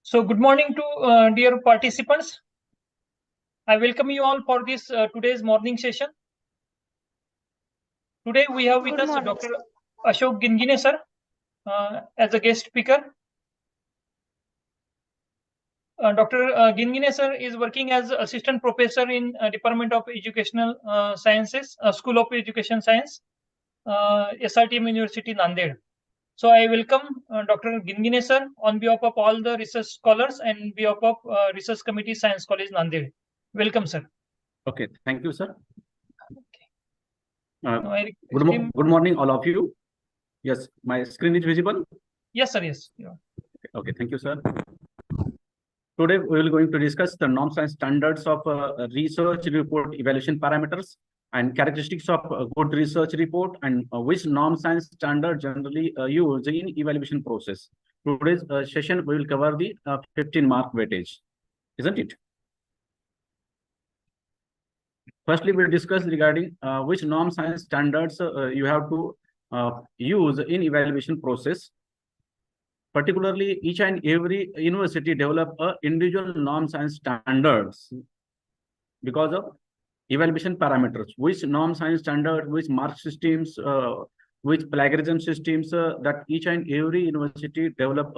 So, good morning to dear participants. I welcome you all for this today's morning session. Today we have with us Dr. Ashok Gingine sir as a guest speaker. Dr. Gingine sir is working as assistant professor in Department of Educational Sciences, School of Education Science, SRTM University, Nanded. So I welcome Dr. Gingine sir on behalf of all the research scholars and behalf of Research Committee Science College, Nanded. Welcome, sir. Okay, thank you, sir. Good morning, all of you. Yes, my screen is visible? Yes, sir. Yes. Yeah. Okay, thank you, sir. Today, we will going to discuss the norms and standards of research report evaluation parameters and characteristics of a good research report and which norms and standards generally used in evaluation process. Today's session, we will cover the 15-mark weightage, isn't it? Firstly, we'll discuss regarding which norms and standards you have to use in evaluation process. Particularly, each and every university develop individual norms and standards because of evaluation parameters. Which norms and standards, which mark systems, which plagiarism systems that each and every university develop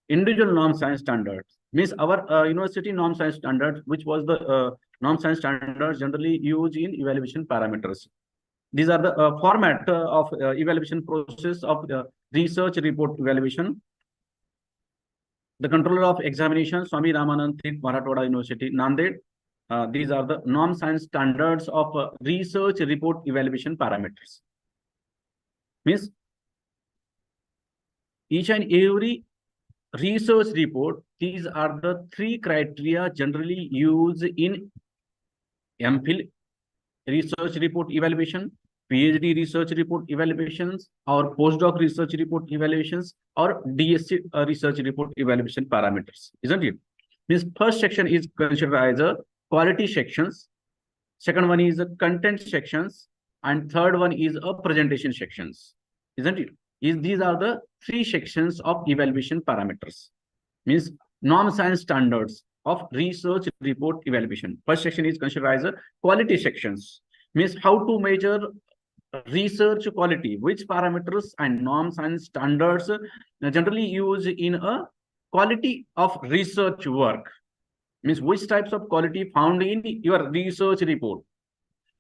individual norms and standards. Means our university norms and standards, which was the norms and standards generally used in evaluation parameters. These are the format of evaluation process of the research report evaluation. The controller of examination, Swami Ramanand Tirth, Marathwada University, Nanded. These are the norms and standards of research report evaluation parameters. Means each and every research report, these are the three criteria generally used in MPhil research report evaluation, PhD research report evaluations, or postdoc research report evaluations, or DSc research report evaluation parameters, isn't it? This first section is considered as a quality sections, second one is a content sections, and third one is a presentation sections, isn't it? These are the three sections of evaluation parameters. Means norms and standards of research report evaluation. First section is considered as a quality sections. Means how to measure research quality, which parameters and norms and standards generally used in a quality of research work. Means which types of quality found in your research report.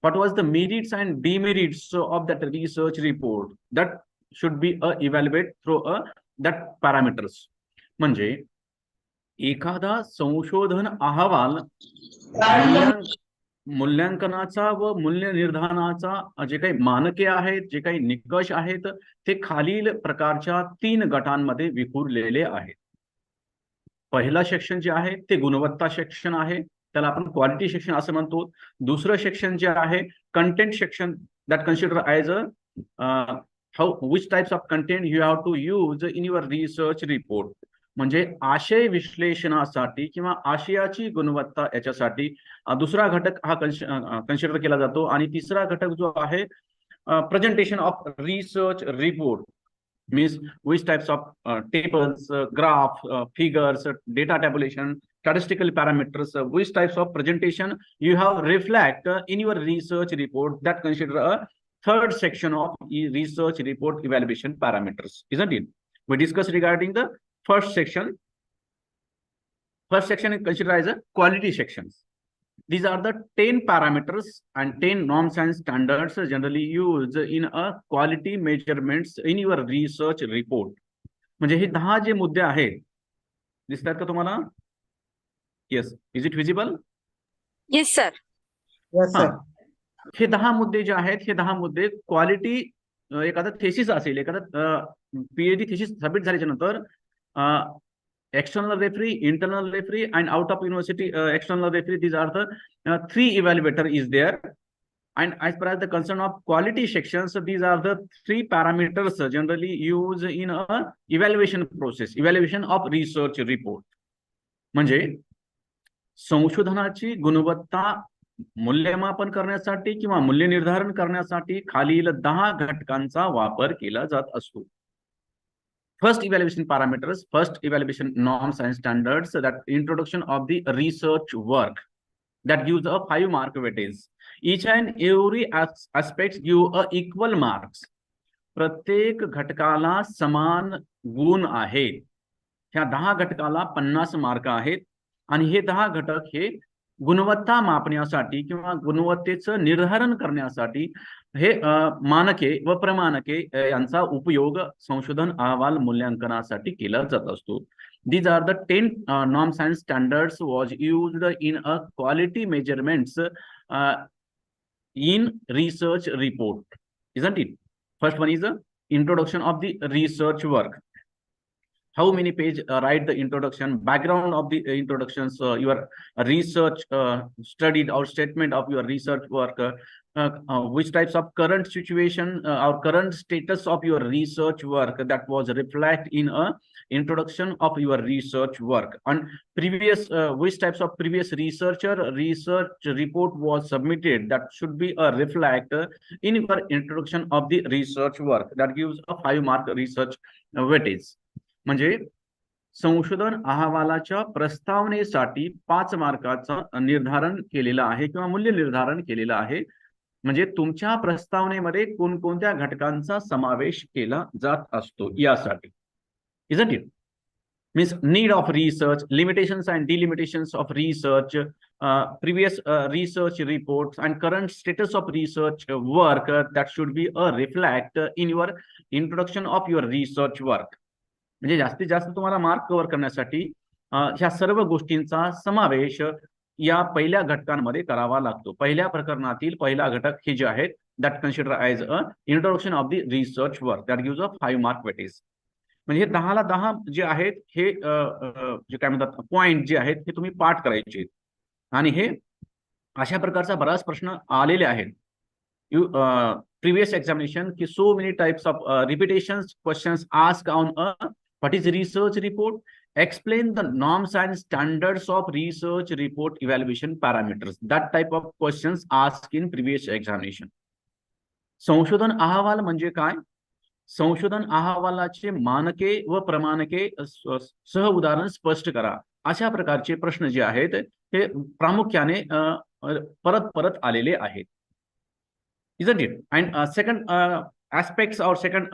What was the merits and demerits of that research report that should be evaluated through that parameters. म्हणजे एखादा संशोधन अहवाल मूल्यांकनाचा व मूल्य निर्धारणाचा जे काही मानके आहेत, जे काही निकष आहेत, ते खालील प्रकारच्या 3 गटांमध्ये विखुरलेले आहेत. पहिला सेक्शन जे आहे ते गुणवत्ता सेक्शन आहे, त्याला आपण क्वालिटी सेक्शन असं म्हणतो. दुसरं सेक्शन जे आहे content section, that consider as which types of content you have to use in your research report. म्हणजे आशय विश्लेषणासाठी किंवा आशयाची गुणवत्ता याच्यासाठी दुसरा घटक हा कन्सिडर केला जातो. आणि तिसरा घटक जो आहे presentation of research report. Means which types of tables, graph, figures, data tabulation, statistical parameters, which types of presentation you have reflect in your research report, that consider a third section of research report evaluation parameters, isn't it? We discussed regarding the first section. First section is considered as a quality sections. These are the 10 parameters and 10 norms and standards generally used in a quality measurements in your research report. म्हणजे हे 10 जे मुद्दे आहेत दिसतात का तुम्हाला? Yes, is it visible? Yes, sir. Yes, sir. हे 10 मुद्दे जे आहेत, हे 10 मुद्दे क्वालिटी एखादा थेसिस असेल, एखादा पीएचडी थेसिस सबमिट झाल्याच्या नंतर external referee, internal referee, and out of university external referee. These are the 3 evaluator is there. And as per as the concern of quality sections, these are the 3 parameters generally used in a evaluation process, evaluation of research report. म्हणजे संशोधनाची गुणवत्ता मूल्यमापन करण्यासाठी किंवा मूल्य निर्धारण करण्यासाठी खालील 10 घटकांचा वापर केला जात असतो. First evaluation parameters, first evaluation norms and standards, that introduction of the research work, that gives a 5 mark weightage. Each and every aspect give a equal marks. प्रत्येक घटकाला समान गुण आहेत. ह्या 10 घटकाला 50 मार्क आहेत आणि हे 10 घटक हे गुणवत्ता मापण्यासाठी किंवा गुणवत्तेचं निर्धारण करण्यासाठी हे मानके व प्रमाणके यांचा उपयोग संशोधन अहवाल मूल्यांकनासाठी केला जात असतो. These are the 10 norms and standards was used in a quality measurements in research report, isn't it? First one is the introduction of the research work. How many page write the introduction, background of the introductions, your research studied or statement of your research work, which types of current situation or current status of your research work that was reflect in a introduction of your research work, and previous which types of previous research report was submitted that should be a reflect in your introduction of the research work, that gives a 5 mark research weightage. म्हणजे संशोधन अहवालाच्या प्रस्तावनेसाठी 5 मार्काचं निर्धारण केलेलं आहे किंवा मूल्य निर्धारण केलेलं आहे. म्हणजे तुमच्या प्रस्तावनेमध्ये कोणकोणत्या घटकांचा समावेश केला जात असतो यासाठी. Isn't it? Means need of research, limitations and delimitations of research, previous research reports and current status of research work that should be a reflect in your introduction of your research work. म्हणजे जास्तीत जास्त तुम्हाला mark cover करण्यासाठी ह्या सर्व गोष्टींचा समावेश या पहिल्या घटकांमध्ये करावा लागतो. पहिल्या प्रकरणातील पहिला घटक हे जे आहेत that consider as a introduction of the research work, that gives a 5 mark weightage. म्हणजे 10ला 10 जे आहेत हे जे काय म्हणतात पॉइंट जे आहेत हे तुम्ही पाठ करायचे आणि हे अशा प्रकारचा बराच प्रश्न आलेले आहेत. Previous examination ki so many types of repetitions questions asked on what is research report, explain the norms and standards of research report evaluation parameters, that type of questions asked in previous examination. संशोधन अहवाल म्हणजे काय, संशोधन अहवालाचे मानके व प्रमाणके सह उदाहरण स्पष्ट करा, अशा प्रकारचे प्रश्न जे आहेत ते प्रामुख्याने परत परत आलेले आहेत. Isn't it? And second aspects or second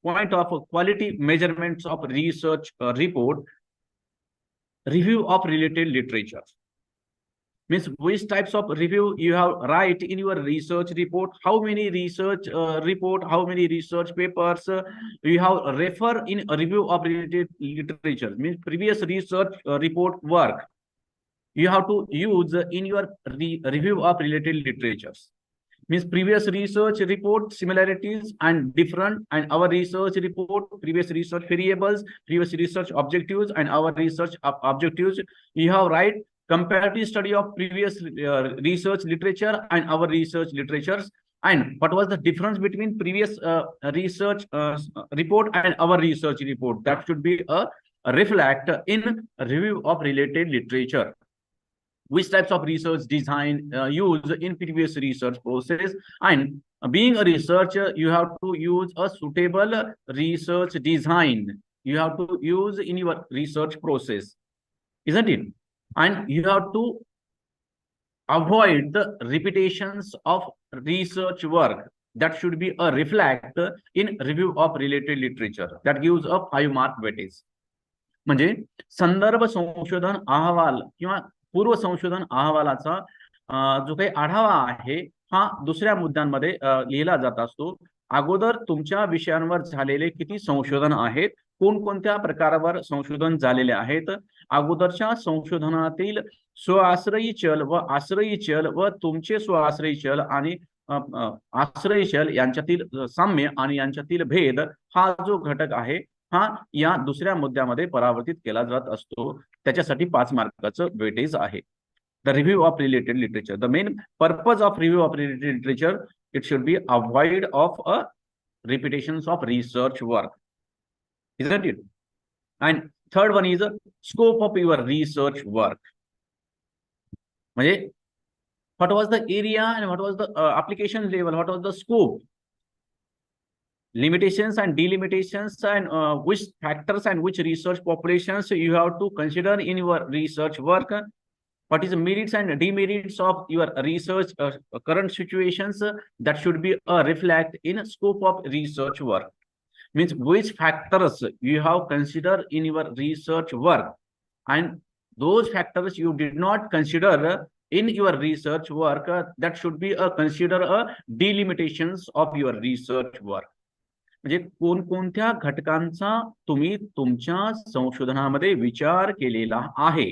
point of quality measurements of research report, review of related literature. Means which types of review you have write in your research report, how many research report, how many research papers you have refer in a review of related literature. Means previous research report work you have to use in your review of related literatures. Means previous research report similarities and different, and our research report previous research variables, previous research objectives, and our research objectives. You have write comparative study of previous research literature and our research literatures, and what was the difference between previous research report and our research report, that should be a reflect in review of related literature. Which types of research design used in previous research process, and being a researcher you have to use a suitable research design, you have to use in your research process, isn't it? And you have to avoid the repetitions of research work, that should be a reflect in review of related literature, that gives a 5 mark weightage. म्हणजे संदर्भ संशोधन अहवाल किंवा पूर्व संशोधन अहवालाचा जो काही आढावा आहे हा दुसऱ्या मुद्द्यांमध्ये लिहिला जात असतो. अगोदर तुमच्या विषयांवर झालेले किती संशोधन आहेत, कोणकोणत्या प्रकारावर संशोधन झालेले आहेत, अगोदरच्या संशोधनातील स्वआश्रयी चल व आश्रयी चल व तुमचे स्वआश्रयी चल आणि आश्रयी चल यांच्यातील साम्य आणि यांच्यातील भेद हा जो घटक आहे हा या दुसऱ्या मुद्द्यामध्ये परावर्तित केला जात असतो. त्याच्यासाठी 5 मार्काचं वेटेज आहे. The review of related literature, the main purpose of review of related literature, it should be avoid of a repetitions of research work, isn't it? And third one is scope of your research work. म्हणजे what was the area and what was the application level, what was the scope, limitations and delimitations, and which factors and which research populations you have to consider in your research work. What is the merits and demerits of your research current situations that should be reflect in scope of research work. Means which factors you have considered in your research work, and those factors you did not consider in your research work, that should be consider delimitations of your research work. म्हणजे कोणकोणत्या घटकांचा तुम्ही तुमच्या संशोधनामध्ये विचार केलेला आहे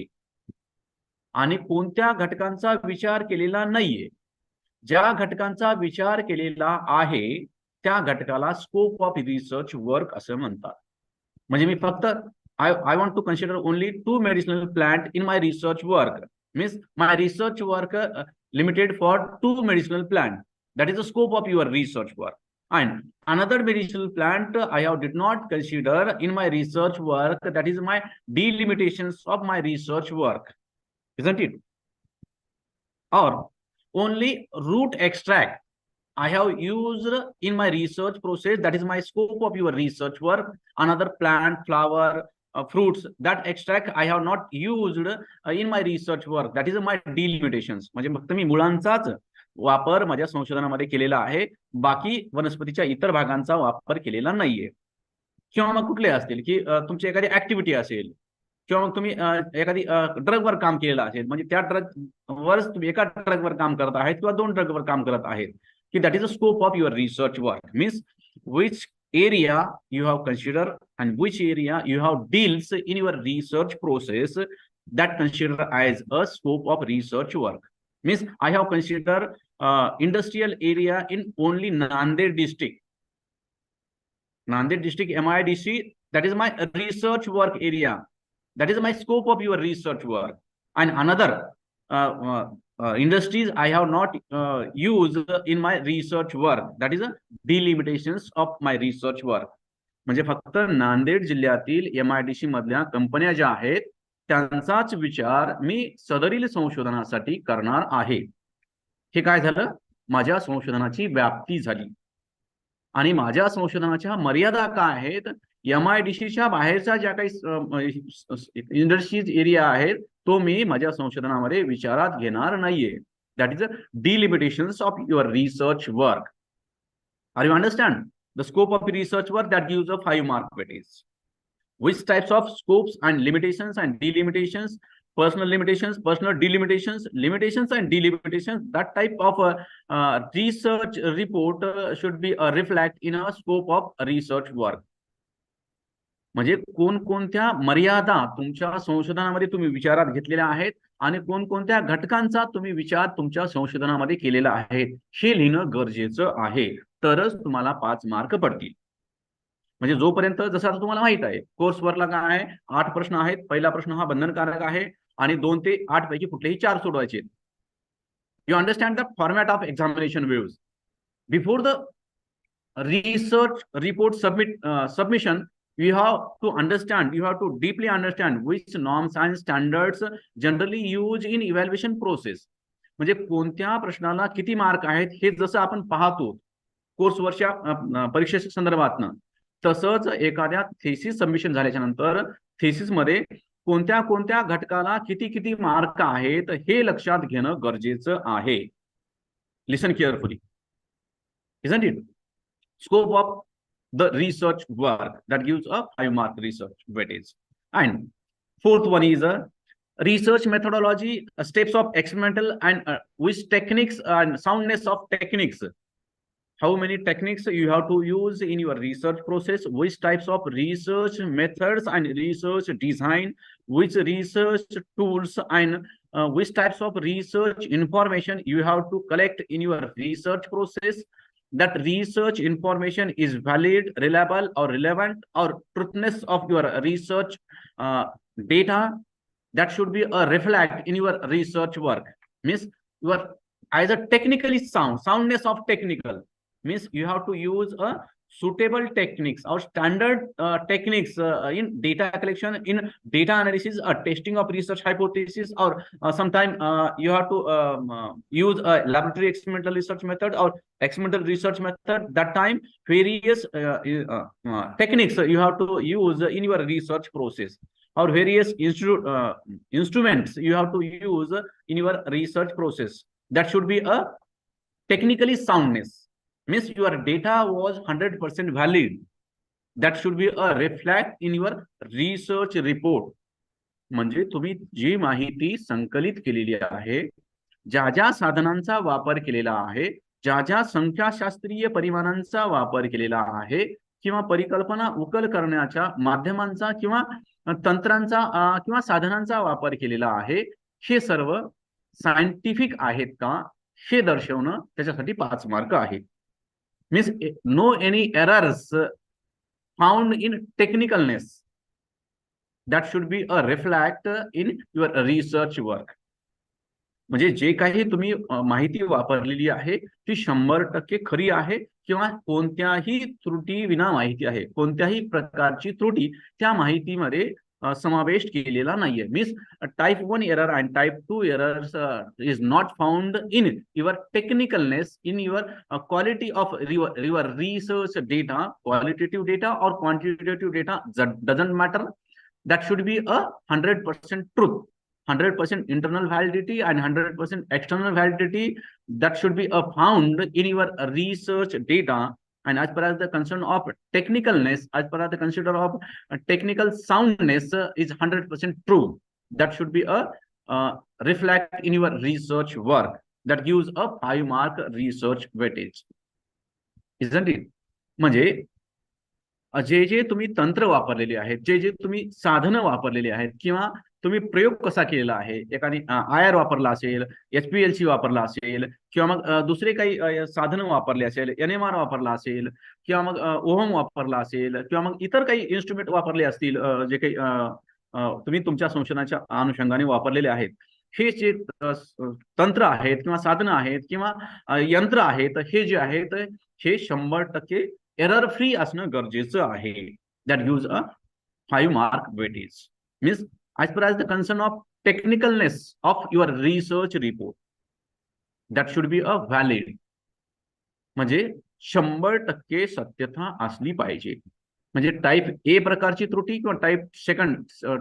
आणि कोणत्या घटकांचा विचार केलेला नाहीये. ज्या घटकांचा विचार केलेला आहे त्या घटकाला स्कोप ऑफ रिसर्च वर्क असं म्हणतात. म्हणजे मी फक्त I want to consider only 2 medicinal plant in my research work. Means my research work limited for 2 medicinal plant. That is the scope of your research work. And another medicinal plant I have did not consider in my research work. That is my delimitations of my research work, isn't it? Or only root extract I have used in my research process. That is my scope of your research work. Another plant, flower, fruits, that extract I have not used in my research work. That is my delimitations. म्हणजे फक्त मी मुळांचाच वापर माझ्या संशोधनामध्ये केलेला आहे, बाकी वनस्पतीच्या इतर भागांचा वापर केलेला नाहीये. किंवा मग कुठले असतील की तुमची एखादी ऍक्टिव्हिटी असेल, किंवा मग तुम्ही एखादी ड्रगवर काम केलेलं असेल, म्हणजे त्या ड्रगवर तुम्ही एका ड्रगवर काम करत आहेत किंवा 2 ड्रगवर काम करत आहेत, की that is the scope of your research work. Means which area you have considered and which area you have deals in your research process that consider as a scope of research work. Means I have considered industrial area in only Nanded district. Nanded district MIDC, that is my research work area. That is my scope of your research work. And another industries I have not used in my research work. That is a delimitations of my research work. म्हणजे फक्त नांदेड जिल्ह्यातील MIDC मधल्या कंपन्या ज्या आहेत त्यांचाच विचार मी सदरील संशोधनासाठी करणार आहे. हे काय झालं, माझ्या संशोधनाची व्याप्ती झाली. आणि माझ्या संशोधनाच्या मर्यादा काय आहेत, MIDCच्या बाहेरच्या ज्या काही इंडस्ट्रीज एरिया आहेत तो मी माझ्या संशोधनामध्ये विचारात घेणार नाहीये. That is a delimitations of your research work. Are you understand the scope of research work that gives a 5 mark weightage. Which types of scopes and limitations and delimitations, personal limitations, personal delimitations, limitations and delimitations, that type of research report should be reflect in a scope of research work. म्हणजे कोणकोणत्या मर्यादा तुमच्या संशोधनामध्ये तुम्ही विचारात घेतलेल्या आहेत आणि कोणकोणत्या घटकांचा तुम्ही विचार तुमच्या संशोधनामध्ये केलेला आहे हे लिहिणं गरजेचं आहे, तरच तुम्हाला 5 मार्क पडतील. म्हणजे जोपर्यंत जसं आता तुम्हाला माहित आहे कोर्सवरला काय आहे, 8 प्रश्न आहेत. पहिला प्रश्न हा बंधनकारक आहे आणि 2 ते 8 पैकी कुठलेही 4 सोडवायचे. You understand the format of examination views before the research report submission. You have to understand, you have to deeply understand which norms and standards generally used in evaluation process. म्हणजे कोणत्या प्रश्नाला किती मार्क आहेत हे जसं आपण पाहतो कोर्सवरच्या परीक्षेच्या संदर्भातनं, तसंच एखाद्या थेसिस सबमिशन झाल्याच्या नंतर थेसिस मध्ये कोणत्या कोणत्या घटकाला किती किती मार्क आहेत हे लक्षात घेणं गरजेचं आहे. लिसन carefully, isn't it? Scope of the research work that gives a 5 mark research weightage. And fourth one is a research methodology, steps of experimental and which techniques and soundness of techniques. How many techniques you have to use in your research process, which types of research methods and research design, which research tools and which types of research information you have to collect in your research process. That research information is valid, reliable or relevant, or truthness of your research data, that should be a reflect in your research work. Means you are either technically soundness of technical, means you have to use a suitable techniques or standard techniques in data collection, in data analysis, or testing of research hypothesis, or sometime you have to use a laboratory experimental research method or experimental research method. That time various techniques you have to use in your research process, or various instruments you have to use in your research process. That should be a technically soundness, means your data was 100% valid. That should be a reflect in your research report. म्हणजे तुम्ही जी माहिती संकलित केलेली आहे, ज्या ज्या साधनांचा वापर केलेला आहे, ज्या ज्या संख्याशास्त्रीय परिमाणांचा वापर केलेला आहे, किंवा परिकल्पना उकल करण्याच्या माध्यमांचा किंवा तंत्रांचा किंवा साधनांचा वापर केलेला आहे, हे सर्व सायंटिफिक आहेत का हे दर्शवणं त्याच्यासाठी 5 मार्क आहेत. Means no any errors found in technicalness. That should be a reflect in your research work. म्हणजे जे काही तुम्ही माहिती वापरलेली आहे ती 100% खरी आहे, किंवा कोणत्याही त्रुटी विना माहिती आहे, कोणत्याही प्रकारची त्रुटी त्या माहितीमध्ये समावेश केलेला नाहीये. Means type 1 error and type 2 errors is not found in your technicalness, in your quality of your research data. Qualitative data और quantitative data doesn't matter. That should be a 100% truth, 100% internal validity and 100% external validity. That should be found in your research data. And as per as the concern of technicalness, as per as the consider of technical soundness is 100% true. That should be a reflect in your research work. That gives a 5 mark research weightage, isn't it? म्हणजे जे जे तुम्ही तंत्र वापरलेले आहेत, जे जे तुम्ही साधनं वापरलेली आहेत, किंवा तुम्ही प्रयोग कसा केलेला आहे, एखादी IR वापरला असेल, HPLC वापरला असेल, किंवा मग दुसरे काही साधनं वापरले असेल, NMR वापरला असेल, किंवा मग ओहम वापरला असेल, किंवा मग इतर काही इन्स्ट्रुमेंट वापरले असतील, जे काही तुम्ही तुमच्या संशोधनाच्या अनुषंगाने वापरलेले आहेत, हे जे तंत्र आहेत किंवा साधनं आहेत किंवा यंत्र आहेत, हे जे आहेत हे 100% एरर फ्री असणं गरजेचं आहे. That gives a 5 mark weightage. Means as per as the concern of technicalness of your research report, that should be a valid. म्हणजे 100% सत्यता असली पाहिजे. म्हणजे टाइप ए प्रकारची त्रुटी किंवा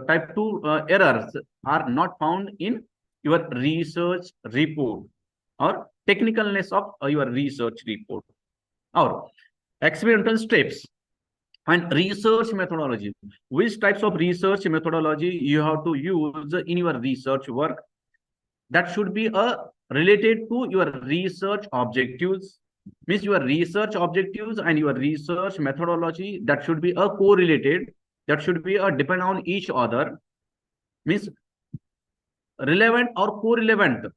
type 2 errors are not found in your research report or technicalness of your research report. Or experimental steps and research methodology. Which types of research methodology you have to use in your research work? That should be related to your research objectives. Means your research objectives and your research methodology, that should be correlated. That should be depend on each other. Means relevant or co-relevant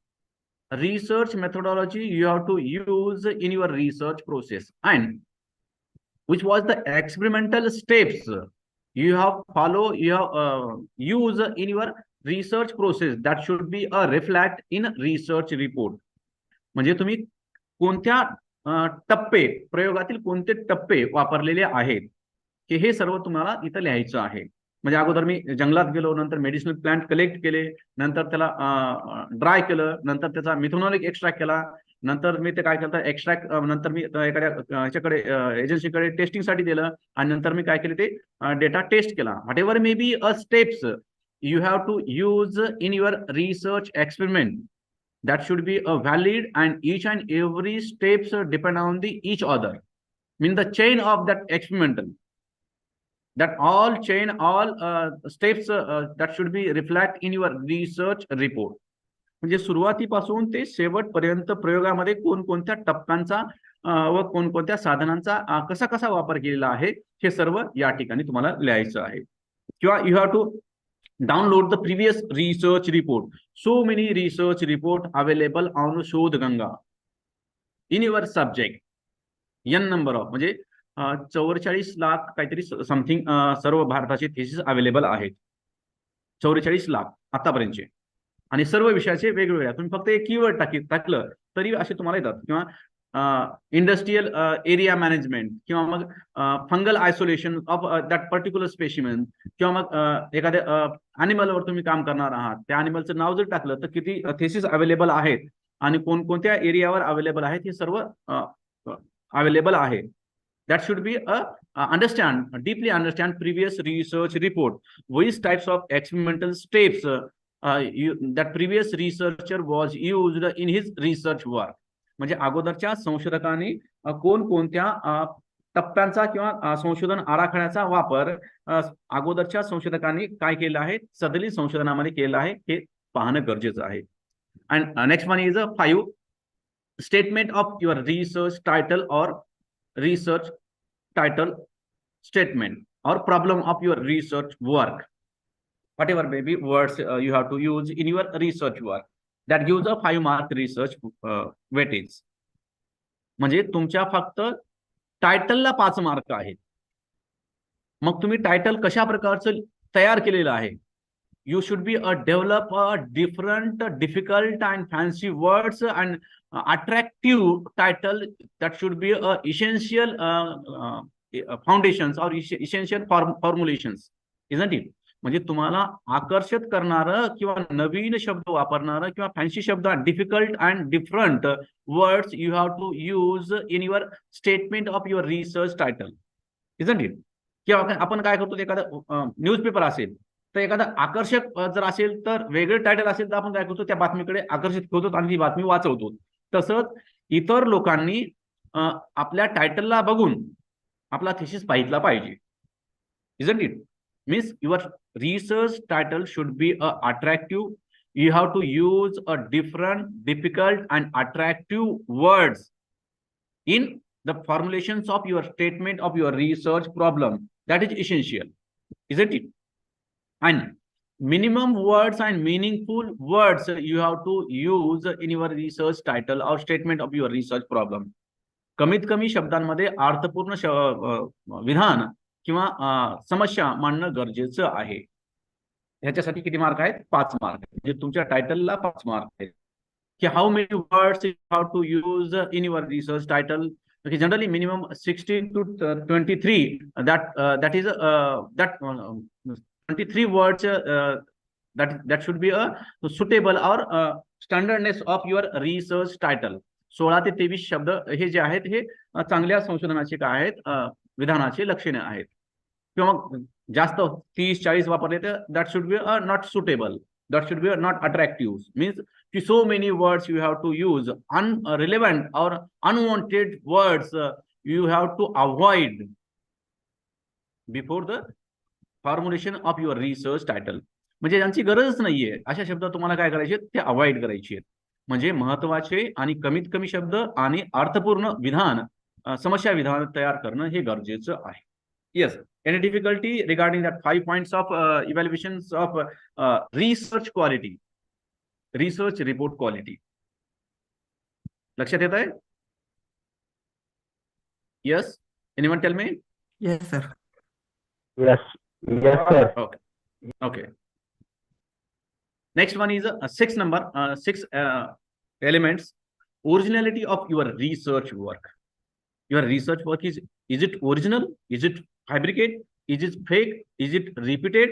research methodology you have to use in your research process, and which was the experimental steps you have follow, you have use in your research process. That should be a reflect in research report. म्हणजे तुम्ही कोणत्या टप्पे, प्रयोगातील कोणते टप्पे वापरलेले आहेत, की हे सर्व तुम्हाला इथं लिहायचं आहे. म्हणजे अगोदर मी जंगलात गेलो, नंतर मेडिसिनल प्लांट कलेक्ट केले, नंतर त्याला ड्राय केलं, नंतर त्याचा मिथेनॉलिक एक्स्ट्रॅक्ट केला, नंतर मी ते काय केलं एक्स्ट्रॅक्ट, नंतर मी एखाद्या ह्याच्याकडे एजन्सीकडे टेस्टिंगसाठी दिलं, आणि नंतर मी काय केले ते डेटा टेस्ट केला. What ever may be a steps you have to use in your research experiment. That should be a valid, and each and every steps depend on the each other. Mean the chain of that experimental, that all chain, all steps that should be reflect in your research report. म्हणजे सुरुवातीपासून ते शेवटपर्यंत प्रयोगामध्ये कोणकोणत्या टप्प्यांचा व कोणकोणत्या साधनांचा कसा कसा वापर केलेला आहे हे सर्व या ठिकाणी तुम्हाला लिहायचं आहे. किंवा you have to download the previous research report. So many research report available on शोध Ganga in your subject. n number of, म्हणजे 44 लाख काहीतरी समथिंग सर्व भारताचे थेसिस अवेलेबल आहेत. 44 लाख आतापर्यंतचे, आणि सर्व विषयाचे वेगवेगळे. तुम्ही फक्त एक कीवर्ड टाकलं तरी असे तुम्हाला येतात, किंवा इंडस्ट्रियल एरिया मॅनेजमेंट किंवा मग fungal isolation of that particular specimen किंवा मग एखाद्या अॅनिमलवर तुम्ही काम करणार आहात, त्या अॅनिमलचं नाव जर टाकलं तर किती थेसिस अवेलेबल आहेत आणि कोणकोणत्या एरियावर अवेलेबल आहेत हे सर्व अवेलेबल आहे. That should be deeply understand previous research report, which types of experimental steps that previous researcher was used in his research work. म्हणजे अगोदरच्या संशोधकांनी कोणकोणत्या टप्प्यांचा किंवा संशोधन आराखड्याचा वापर अगोदरच्या संशोधकांनी काय केलं आहे, सदरील संशोधनामध्ये केलं आहे हे पाहणं गरजेचं आहे. And next one is a 5 statement of your research title or research title statement or problem of your research work, whatever maybe words you have to use in your research work, that gives a 5 mark research weightage. म्हणजे तुमच्या फक्त टायटलला 5 mark आहेत. मग तुम्ही title कशा प्रकारचं तयार केलेलं आहे, you should be develop a different difficult and fancy words and attractive title that should be essential foundations or essential formulations, isn't it? म्हणजे तुम्हाला आकर्षित करणारं किंवा नवीन शब्द वापरणारं किंवा फॅन्सी शब्द, difficult and different words you have to use in your statement of your research title, isn't it? किंवा आपण काय करतो, एखादा न्यूजपेपर असेल तर एखादा आकर्षक जर असेल तर वेगळे टायटल असेल तर आपण काय करतो, त्या बातमीकडे आकर्षित होतो आणि ती बातमी वाचवतो. तसंच इतर लोकांनी आपल्या टायटलला बघून आपला थिसिस पाहितला पाहिजे, isn't it? Means your research title should be attractive. You have to use a different, difficult and attractive words in the formulations of your statement of your research problem. That is essential, isn't it? And minimum words and meaningful words you have to use in your research title or statement of your research problem. कमीत कमी शब्दांमध्ये अर्थपूर्ण विधान किंवा समस्या मांडणं गरजेचं आहे. ह्याच्यासाठी किती मार्क आहेत? 5 मार्क. म्हणजे तुमच्या टायटलला 5 मार्क आहेत. की how many words you have to use in your research title. Generally minimum 16 to 23 that is that 23 words that should be a suitable or standardness of your research title. 16 ते 23 शब्द हे जे आहेत हे चांगल्या संशोधनाचे काय आहेत, विधानाचे लक्षणे आहेत. किंवा मग जास्त 30-40 वापरले तर that should be not suitable, that should be not attractive. Means की so many words you have to use, unrelevant और unwanted words you have to avoid before the formulation of your research title. म्हणजे यांची गरजच नाहीये अशा शब्द तुम्हाला काय करायचे, ते अवॉइड करायचे आहेत. म्हणजे महत्वाचे आणि कमीत कमी शब्द आणि अर्थपूर्ण विधान, समस्या विधान तयार करणं हे गरजेचं आहे. Yes, any difficulty regarding that 5 points of evaluations of research quality, research report quality. लक्षात येत आहे? Yes, anyone tell me? Yes, sir. Yes, yes, sir. Okay, okay. Next one is 6 number, 6 elements. Originality of your research work. Your research work is it original? Is it fabricate? Is it fake? Is it repeated?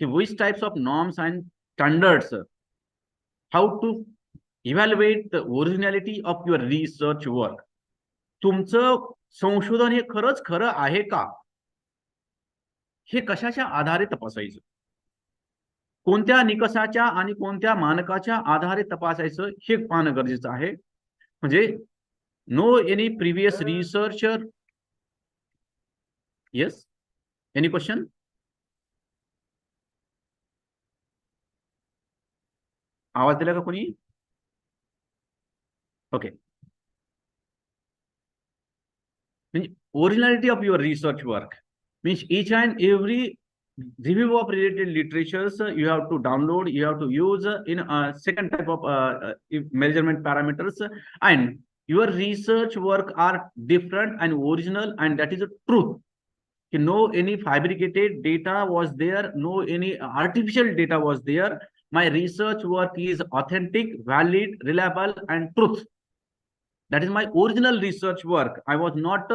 Which types of norms and standards? How to evaluate the originality of your research work? तुमचं संशोधन हे खरंच खरं आहे का, हे कशाच्या आधारे तपासायचं, कोणत्या निकषाच्या आणि कोणत्या मानकाच्या आधारे तपासायचं हे पाहणं गरजेचं आहे. म्हणजे know any previous researcher. Yes, any question? आवाज दिला का कोणी? Okay. Originality of your research work means each and every review of related literatures you have to download, you have to use in a second type of measurement parameters, and your research work are different and original, and that is a truth. No any fabricated data was there, no any artificial data was there. My research work is authentic, valid, reliable and truth. That is my original research work. I was not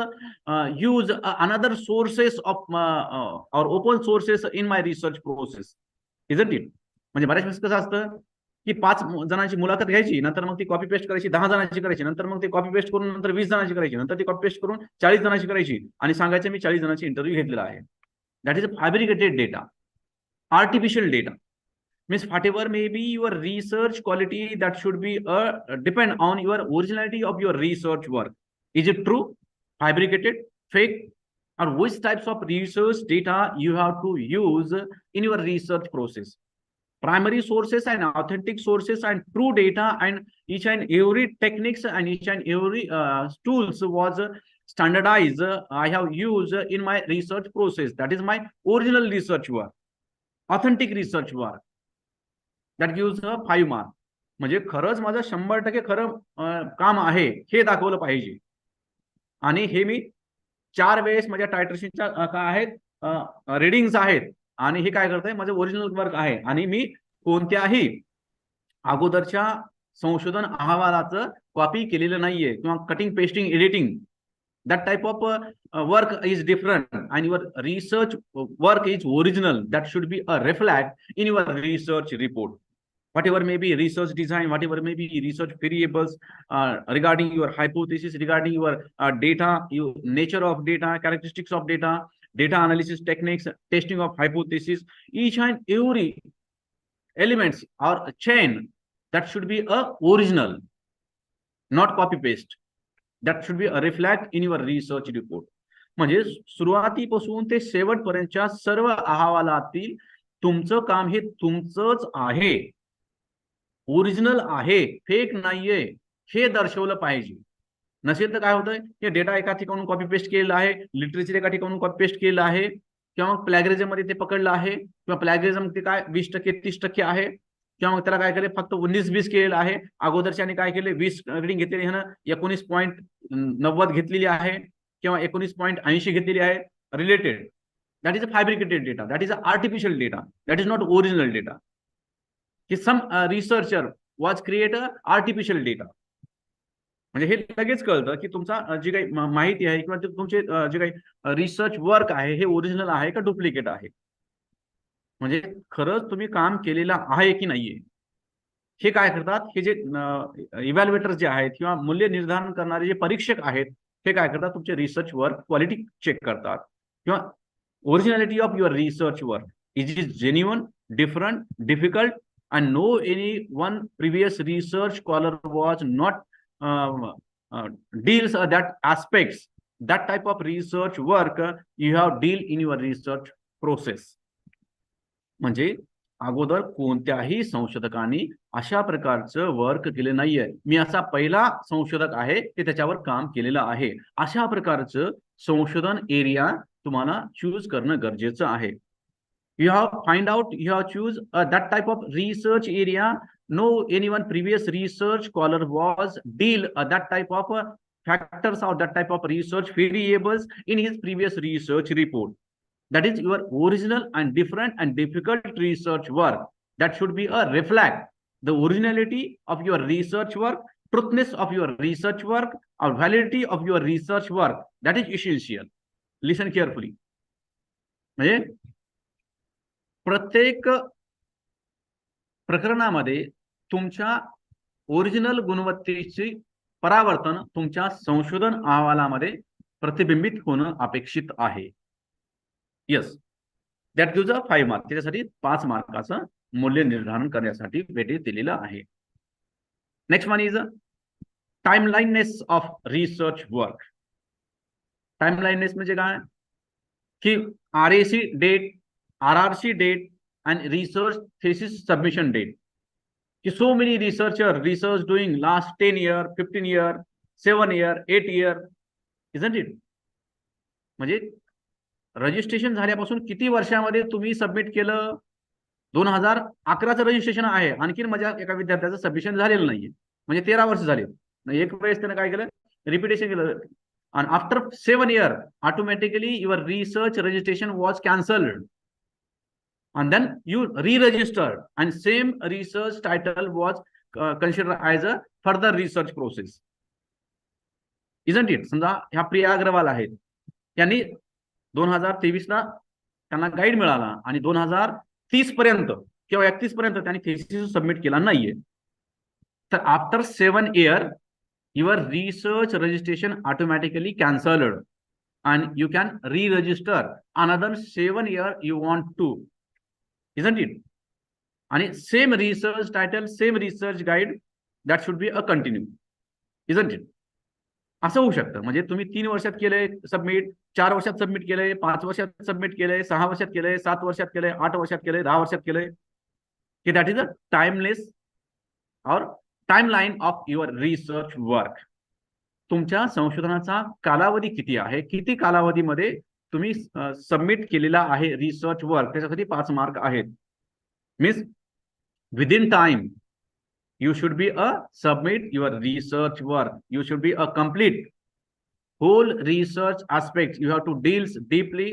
use another sources of or open sources in my research process, isn't it? म्हणजे बऱ्याच वेळेस कसं असतं की 5 जणांची मुलाखत घ्यायची, नंतर मग ती कॉपी पेस्ट करायची 10 जणांची करायची, नंतर मग ती कॉपी पेस्ट करून नंतर 20 जणांची करायची, नंतर ती कॉपी पेस्ट करून 40 जणांची करायची आणि सांगायचं मी 40 जणांची इंटरव्ह्यू घेतलेला आहे. That is fabricated data, artificial data. Means whatever may be your research quality, that should be depend on your originality of your research work. Is it true, fabricated, fake, or which types of research data you have to use in your research process? Primary sources and authentic sources and true data, and each and every techniques and each and every tools was standardized. I have used in my research process. That is my original research work, authentic research work. That gives 5 mark. म्हणजे खरंच माझं 100% खरं काम आहे हे दाखवलं पाहिजे. आणि हे मी 4 वेळेस माझ्या टायट्रेशनच्या काय आहेत रीडिंग्स आहेत आणि हे काय करतंय माझं ओरिजिनल वर्क आहे आणि मी कोणत्याही अगोदरच्या संशोधन अहवालाचं कॉपी केलेलं नाहीये किंवा cutting pasting editing. That type of work is different, and your research work is original. That should be a reflect in your research report. Whatever may be research design, whatever may be research variables regarding your hypothesis, regarding your data, your nature of data, characteristics of data, data analysis techniques, testing of hypothesis, each and every elements or chain, that should be a original, not copy paste. That should be a reflect in your research report. म्हणजे सुरुवातीपासून ते शेवटपर्यंतच्या सर्व अहवालातील तुमचं काम हे तुमचंच आहे, ओरिजिनल आहे, फेक नाहीये हे दर्शवलं पाहिजे. नसेल तर काय होतंय की डेटा एका ठिकाणून कॉपी पेस्ट केलेला आहे, लिटरेचर एका ठिकाणून कॉपी पेस्ट केलेलं आहे किंवा मग प्लॅगरिझम मध्ये ते पकडलं आहे किंवा प्लॅगरिझम ते काय 20% 30% आहे किंवा मग त्याला काय केलं फक्त 19-20 केलेलं आहे. अगोदरच्याने काय केले 20 रीडिंग घेतलेली ह्यानं 19.90 घेतलेली आहे किंवा 19.80 घेतलेली आहे related. That is a fabricated data, that is a artificial data, that is not original data. की some researcher was create a artificial data. म्हणजे हे लगेच कळतं की तुमचा जी काही माहिती आहे किंवा तुमचे जे काही रिसर्च वर्क आहे हे ओरिजिनल आहे का डुप्लिकेट आहे. म्हणजे खरंच तुम्ही काम केलेलं आहे की नाहीये हे काय करतात, हे जे इव्हॅल्युएटर जे आहेत किंवा मूल्य निर्धारण करणारे जे परीक्षक आहेत हे काय करतात, तुमचे रिसर्च वर्क क्वालिटी चेक करतात किंवा originality of your research work is genuine, different, difficult, and no any one previous research scholar was not deals that aspects. That type of research work you have deal in your research process. म्हणजे अगोदर कोणत्याही संशोधकांनी अशा प्रकारचं work केलं नाहीये. मी असा पहिला संशोधक आहे की त्याच्यावर काम केलेलं आहे. अशा प्रकारचं संशोधन एरिया तुम्हाला चूज करणं गरजेचं आहे. You have find out, you have choose that type of research area. No anyone previous research scholar was deal that type of factors or that type of research variables in his previous research report. That is your original and different and difficult research work. That should be a reflect the originality of your research work, truthness of your research work, or validity of your research work. That is essential. Listen carefully. म्हणजे प्रत्येक प्रकरणामध्ये तुमच्या original गुणवत्तेची परावर्तन तुमच्या संशोधन अहवालामध्ये प्रतिबिंबित होणं अपेक्षित आहे. Yes, that gives a 5 mark. त्याच्यासाठी 5 मार्काचं मूल्य निर्धारण करण्यासाठी वेटेज दिलेलं आहे. Next one is timelineness of research work. Timelineness म्हणजे काय की RAC date, RRC date, and research thesis submission date. So many researchers research doing last 10 year, 15 year, 7 year, 8 year, isn't it? म्हणजे रजिस्ट्रेशन झाल्यापासून किती वर्षामध्ये तुम्ही सबमिट केलं? 2011चं registration आहे, आणखीन माझ्या एका विद्यार्थ्याचं सबमिशन झालेलं नाहीये, म्हणजे 13 वर्ष झाले. एक वेळेस त्यानं काय केलं, रिपिटेशन केलं, and after 7 year automatically your research registration was cancelled. And then you re-registered and same research title was considered as a further research process. Isn't it. समजा ह्या प्रिया अग्रवाल आहेत, यांनी 2023ला त्यांना गाईड मिळाला आणि 2030 पर्यंत किंवा 31 पर्यंत त्यांनी थेसिस सबमिट केला नाहीये, तर after 7 years your research registration automatically cancelled and you can re-register another 7 years you want to, isn't it? आणि same research title, same research guide, that should be a continue, isn't it? असं होऊ शकतं. म्हणजे तुम्ही 3 वर्षात केलंय submit, 4 वर्षात submit केलंय, 5 वर्षात सबमिट केलंय, 6 वर्षात केलंय, 7 वर्षात केलंय, 8 वर्षात केलंय, 10 वर्षात केलंय, की दॅट इज अ टाइमलेस और timeline of your research work. तुमच्या संशोधनाचा कालावधी किती आहे, किती कालावधीमध्ये तुम्ही सबमिट केलेला आहे रिसर्च वर्क, त्याच्यासाठी 5 मार्क आहेत. Means within time you should be a submit your research work, you should be a complete whole research aspects, you have to deal deeply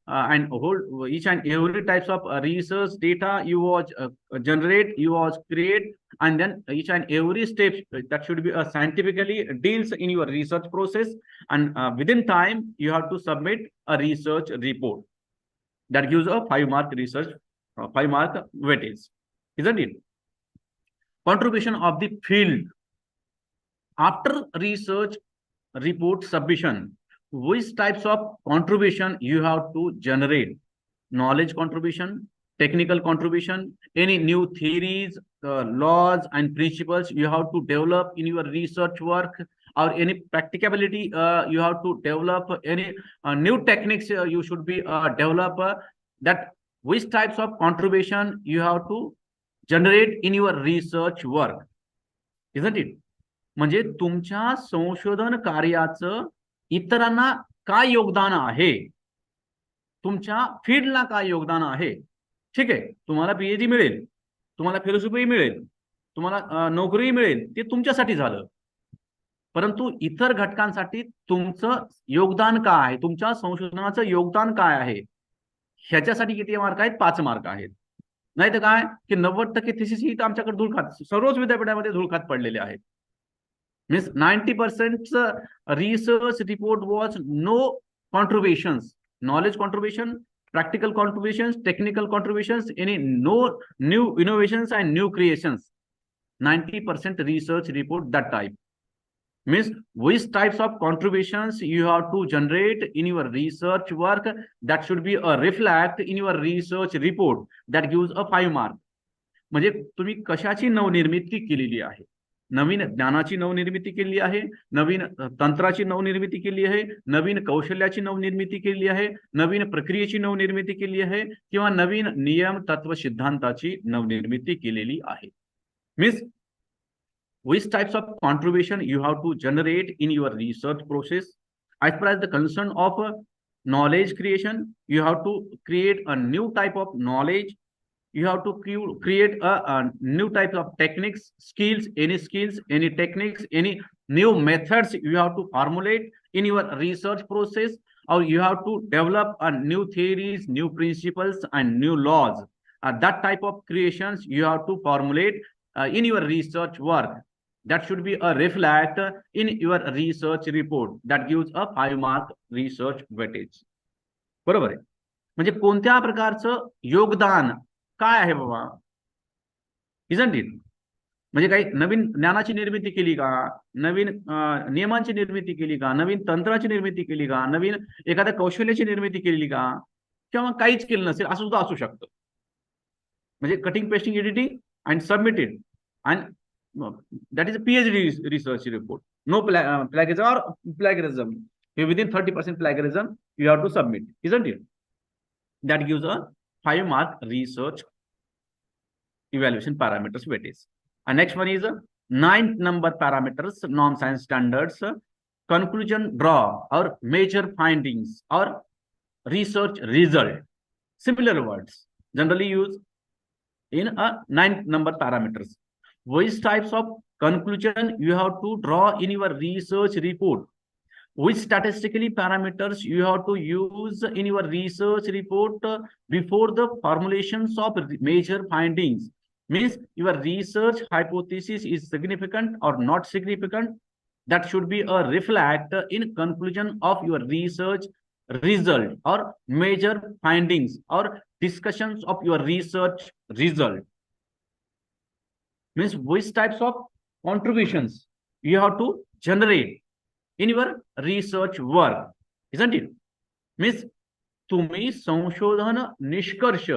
and hold each and every types of research data you was generate, you was create, and then each and every step that should be scientifically deals in your research process, and within time you have to submit a research report that gives a 5-mark research 5-mark weightage, isn't it? Contribution of the field after research report submission, which types of contribution you have to generate? Knowledge contribution, technical contribution, any new theories, laws and principles you have to develop in your research work, or any practicability you have to develop, any new techniques you should be develop, that which types of contribution you have to generate in your research work, isn't it? म्हणजे तुमच्या संशोधन कार्याचं इतरांना काय योगदान आहे, तुमच्या फील्डला काय योगदान आहे. ठीक आहे, तुम्हाला पीएचडी मिळेल, तुम्हाला फेलोशिपही मिळेल, तुम्हाला नोकरी मिळेल, ते तुमच्यासाठी झालं, परंतु इतर घटकांसाठी तुमचं योगदान काय आहे, तुमच्या संशोधनाचं योगदान काय आहे, ह्याच्यासाठी किती मार्क आहेत? 5 मार्क आहेत. नाही तर काय की 90% थिसिस ही आमच्याकडे धुळखात, सर्वच विद्यापीठामध्ये धुळखात पडलेले आहेत. Means 90% research report was no contributions, knowledge contribution, practical contributions, technical contributions, any no new innovations and new creations. 90% research report that type. Means which types of contributions you have to generate in your research work, that should be a reflect in your research report that gives a 5 mark. म्हणजे तुम्ही कशाची नवनिर्मिती केलेली आहे, नवीन ज्ञानाची नवनिर्मिती केली आहे, नवीन तंत्राची नवनिर्मिती केली आहे, नवीन कौशल्याची नवनिर्मिती केली आहे, नवीन प्रक्रियेची नवनिर्मिती केली आहे, किंवा नवीन नियम तत्व सिद्धांताची नवनिर्मिती केलेली आहे. Means which types of contribution you have to generate in your research process. As far as the concern of knowledge creation, you have to create a new type of knowledge, you have to create a new type of techniques, skills, any techniques, any new methods you have to formulate in your research process, or you have to develop a new theories, new principles and new laws. That type of creations you have to formulate in your research work. That should be a reflect in your research report that gives a 5 mark research weightage. बरोबर आहे. म्हणजे कोणत्या प्रकारचं योगदान काय आहे बाबा, isn't it? म्हणजे काही नवीन ज्ञानाची निर्मिती केली का, नवीन नियमांची निर्मिती केली का, नवीन तंत्राची निर्मिती केली का, नवीन एखाद्या कौशल्याची निर्मिती केली का, किंवा काहीच केलं नसेल असं सुद्धा असू शकतं. म्हणजे cutting, pasting, editing and submitted, and that is a PhD research report. No plagiarism or plagiarism. Within 30% plagiarism, you have to submit, isn't it? That gives a 5 mark research evaluation parameters weightage. And next one is 9th number parameters, non-science standards, conclusion draw or major findings or research result. Similar words generally used in a 9th number parameters. Which types of conclusion you have to draw in your research report, which statistically parameters you have to use in your research report before the formulations of major findings. Means your research hypothesis is significant or not significant, that should be a reflect in conclusion of your research result or major findings or discussions of your research result. Means which types of contributions you have to generate in your research work, isn't it? Means तुम्ही संशोधन निष्कर्ष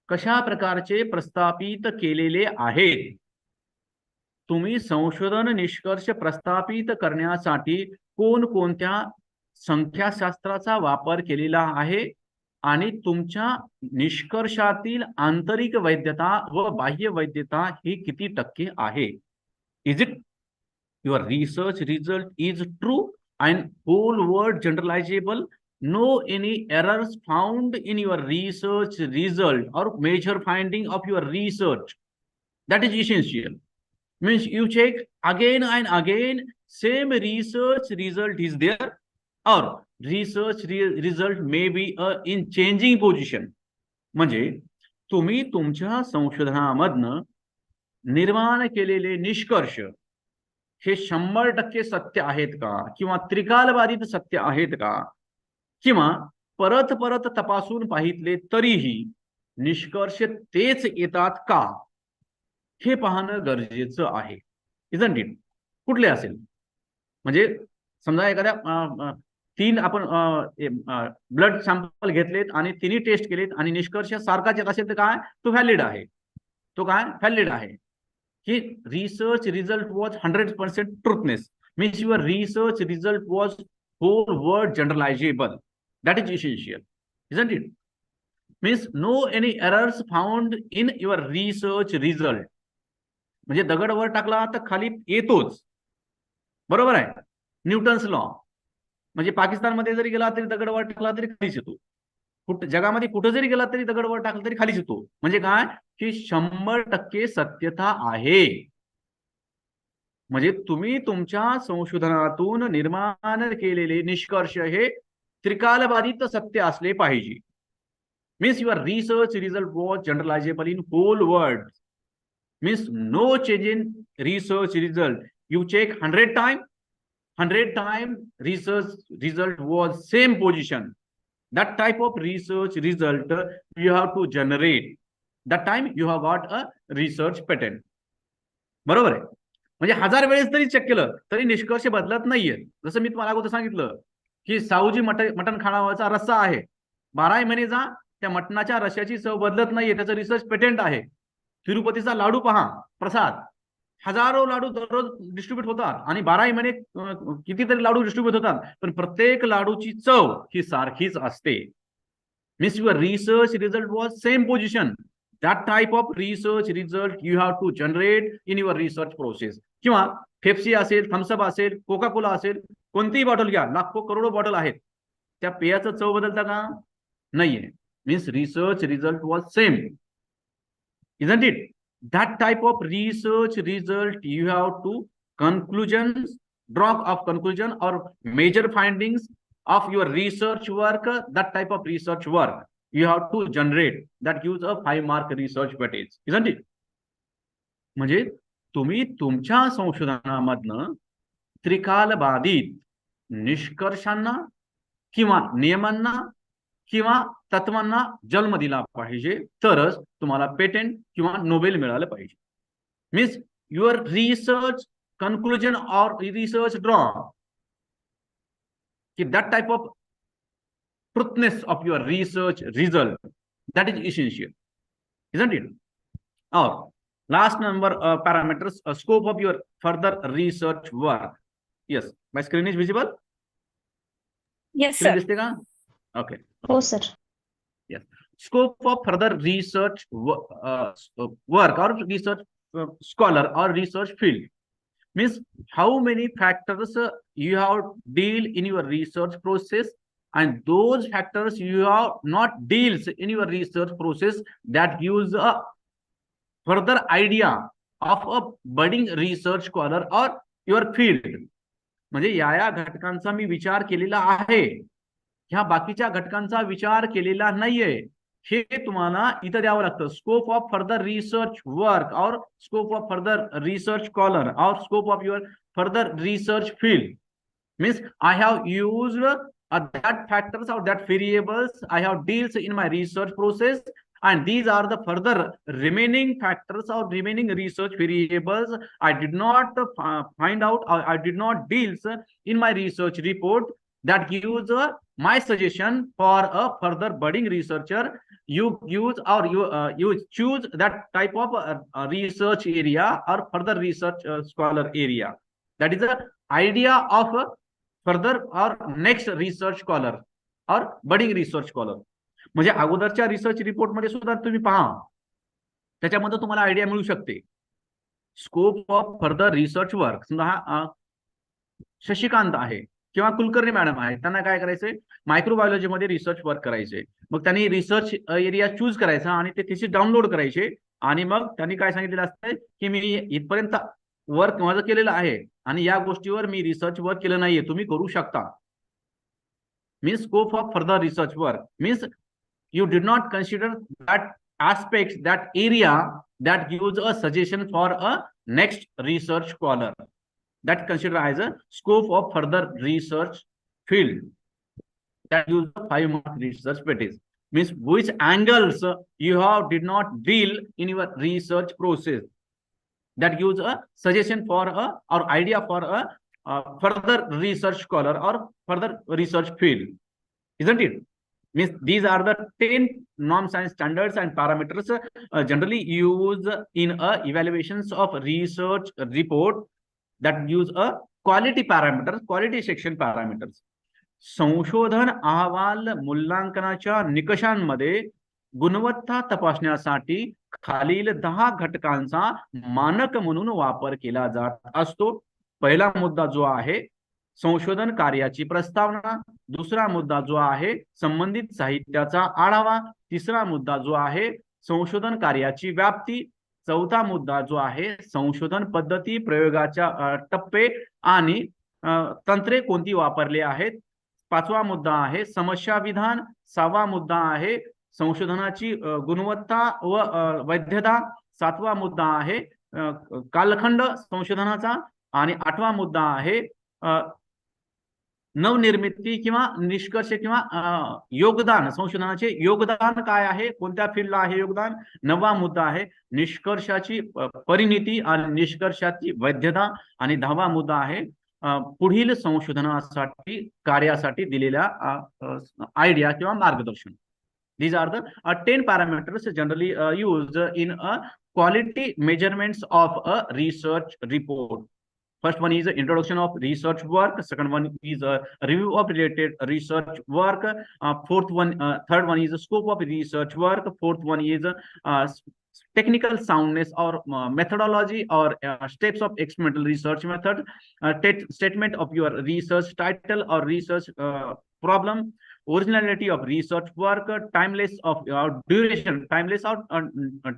कशा प्रकारचे प्रस्थापित केलेले आहेत, तुम्ही संशोधन निष्कर्ष प्रस्थापित करण्यासाठी कोणकोणत्या संख्याशास्त्राचा वापर केलेला आहे आणि तुमच्या निष्कर्षातील आंतरिक वैधता व बाह्य वैधता ही किती टक्के आहे. Is it your research result is true and whole word generalizable, no any errors found in your research result और major finding of your research. That is essential. Means you check again and again, same research result is there or research result may be in changing position. म्हणजे तुम्ही तुमच्या संशोधनामधनं निर्माण केलेले निष्कर्ष हे 100% सत्य आहेत का, किंवा त्रिकालबाधित सत्य आहेत का, किंवा परत परत तपासून पाहितले तरीही निष्कर्ष तेच येतात का, हे पाहणं गरजेचं आहे. Isn't it? कुठले असेल म्हणजे समजा एखाद्या 3 आपण ब्लड सॅम्पल घेतलेत आणि तिन्ही टेस्ट केलेत आणि निष्कर्ष सारखाच येत असेल तर काय, तो व्हॅलिड आहे. तो काय व्हॅलिड आहे की research result was 100% truthness. Means your research result was whole word generalizable. That is essential. Isn't it? Means no any errors found in your research result. म्हणजे दगड वर टाकला तर खाली येतोच, बरोबर आहे. Newton's law. म्हणजे पाकिस्तानमध्ये जरी गेला तरी दगड वर टाकला तरी खालीच येतो. जगामध्ये कुठं जरी गेला तरी दगड वर टाकला तरी खालीच येतो. म्हणजे काय की 100% सत्यता आहे. म्हणजे तुम्ही तुमच्या संशोधनातून निर्माण केलेले निष्कर्ष हे त्रिकालबाधित सत्य असले पाहिजे. Means your research result was generalizable in whole world. Means no change in research result. You check 100 time research result was same position. That type of research result you have to generate. That time you have got a research patent. बरोबर आहे. म्हणजे 1000 वेळेस तरी check केलं तरी निष्कर्ष बदलत नाहीये. जसं मी तुम्हाला अगोदर सांगितलं की सावजी मटण खाणाचा रस्सा आहे, 12 महिनेचा त्या मटणाच्या रश्याची चव बदलत नाहीये, त्याचं रिसर्च पेटेंट आहे. तिरुपतीचा लाडू पहा, प्रसाद, हजारो लाडू दररोज डिस्ट्रीब्यूट होतात आणि 12 महिने कितीतरी लाडू डिस्ट्रीब्यूट होतात, पण प्रत्येक लाडूची चव ही सारखीच असते. Means your research result was same position. That type of research result you have to generate in your research process. किंवा पेप्सी असेल, थम्सअप असेल, कोका कोला असेल, कोणतीही बॉटल घ्या, लाखो करोडो बॉटल आहेत, त्या पेयाचं चव बदलता का? नाहीये. Means research result was same. Isn't it? That type of research result you have to conclusions, draw of conclusion or major findings of your research work. That type of research work you have to generate. That gives a 5-mark research package. Isn't it? म्हणजे तुम्ही तुमच्या संशोधनामधनं त्रिकालबाधित निष्कर्षांना किंवा नियमांना किंवा तत्वांना जन्म दिला पाहिजे, तरच तुम्हाला पेटेंट किंवा नोबेल मिळालं पाहिजे. मीन्स युअर रिसर्च कन्क्लुजन और रिसर्च ड्रॉ की that type of truthness of your research result, that is essential. Isn't it? और last number parameters, scope of your further research work. Yes, my screen is visible? Yes, sir. दिसते का? Okay. Oh, sir. Yes. Scope of further research work or research scholar or research field means how many factors you have deal in your research process, and those factors you have not deals in your research process, that gives a further idea of a budding research scholar or your field. म्हणजे या घटकांचा मी विचार केलेला आहे, ह्या बाकीच्या घटकांचा विचार केलेला नाहीये हे तुम्हाला इथं द्यावं लागतं. Scope of further research work और scope of further research scholar और scope of your further research field. Means I have used that factors or that variables I have deals in my research process, and these are the further remaining factors or remaining research variables I did not find out or I did not deals in my research report that gives my suggestion for a further budding researcher. You use or you choose that type of research area or further research scholar area. That is the idea of further और next research scholar और budding research scholar. म्हणजे अगोदरच्या research रिपोर्टमध्ये सुद्धा तुम्ही पहा, त्याच्यामध्ये तुम्हाला idea मिळू शकते. Scope of further research work. समजा हा शशिकांत आहे किंवा कुलकर्णी मॅडम आहे, त्यांना काय करायचंय, मायक्रोबायोलॉजीमध्ये रिसर्च वर्क करायचे. मग त्यांनी रिसर्च एरिया चूज करायचा आणि ते थिसीस डाउनलोड करायचे आणि मग त्यांनी काय सांगितलेलं असतं की मी इथपर्यंत वर्क माझं केलेलं आहे आणि या गोष्टीवर मी रिसर्च वर्क केलं नाहीये, तुम्ही करू शकता. Means scope of further research work means you did not consider that aspects, that area that gives a suggestion for a next research scholar, that considered as a scope of further research field, that use the 5-mark research practice. Means which angles you have did not deal in your research process, that gives a suggestion for a or idea for a further research scholar or further research field, isn't it? Means these are the 10 norms and standards and parameters generally used in evaluations of research report that use a quality parameters, quality section parameters. संशोधन अहवाल मूल्यांकनाच्या निकषांमध्ये गुणवत्ता तपासण्यासाठी खालील 10 घटकांचा मानक म्हणून वापर केला जात असतो. पहिला मुद्दा जो आहे संशोधन कार्याची प्रस्तावना, दुसरा मुद्दा जो आहे संबंधित साहित्याचा आढावा, तिसरा मुद्दा जो आहे संशोधन कार्याची व्याप्ती, चौथा मुद्दा जो आहे संशोधन पद्धती, प्रयोगाच्या टप्पे आणि तंत्रे कोणती वापरले आहेत, पाचवा मुद्दा आहे समस्या विधान, सहावा मुद्दा आहे संशोधनाची गुणवत्ता व वैधता, सातवा मुद्दा आहे कालखंड संशोधनाचा आणि आठवा मुद्दा आहे नवनिर्मिती किंवा निष्कर्ष किंवा योगदान, संशोधनाचे योगदान काय आहे, कोणत्या फील्डला आहे योगदान. नववा मुद्दा आहे निष्कर्षाची परिणिती आणि निष्कर्षाची वैधता आणि 10वा मुद्दा आहे पुढील संशोधनासाठी कार्यासाठी दिलेल्या आयडिया किंवा मार्गदर्शन. These are the 10 parameters generally used in a quality measurements of a research report. First one is introduction of research work. Second one is a review of related research work. Third one is the scope of research work. Fourth one is technical soundness or methodology or steps of experimental research method. Statement of your research title or research problem. Originality of research work. Timeless of duration. Timeless or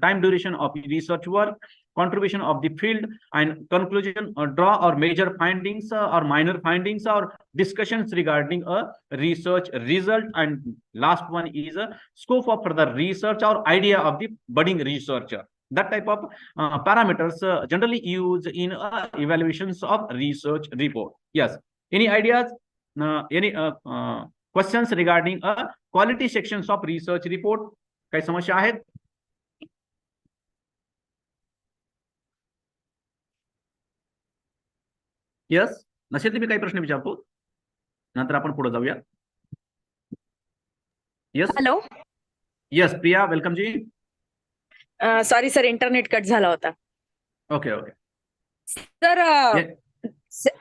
time duration of research work. Contribution of the field and conclusion or draw or major findings or minor findings or discussions regarding a research result. And last one is a scope of further research or idea of the budding researcher. That type of parameters generally used in evaluations of research report. Yes. Any ideas? Any questions regarding quality sections of research report? काही समस्या आहेत? Yes, नसेल तर मी काही प्रश्न विचारतो, नंतर आपण पुढे जाऊया. Yes hello. Yes Priya, welcome ji. Sorry sir, internet cut झाला होता. Okay okay sir,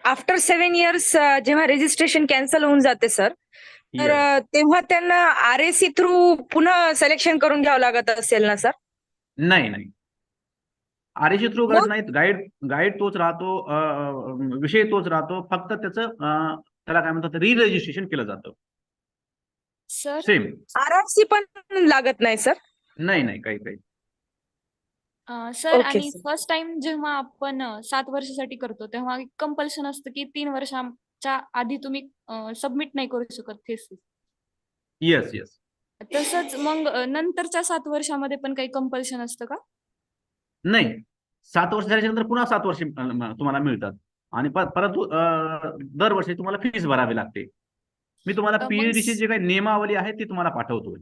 after 7 years जेव्हा रजिस्ट्रेशन कॅन्सल होऊन जाते सर, तर तेव्हा त्यांना RAC थ्रू पुन्हा सिलेक्शन करून घ्यावं लागत असेल ना सर? नाही नाही, RAC थ्रू करत नाहीत. गाईड तोच राहतो, विषय तोच राहतो, फक्त त्याचं त्याला काय म्हणतात री रजिस्ट्रेशन केलं जातं. सर सेम RRC पण लागत नाही सर? नाही नाही, काही सर आणि फर्स्ट टाइम जेव्हा आपण 7 वर्षासाठी करतो तेव्हा कंपल्शन असतं की 3 वर्षाच्या आधी तुम्ही सबमिट नाही करू शकत थेसिस. येस येस, तसंच मग नंतरच्या 7 वर्षामध्ये पण काही कंपल्शन असतं का? नाही, 7 वर्ष झाल्याच्या नंतर पुन्हा 7 वर्ष तुम्हाला मिळतात आणि परंतु दरवर्षी तुम्हाला फीस भरावी लागते. मी तुम्हाला मग पीएचडीची जे काही नियमावली आहे ती तुम्हाला पाठवतोय.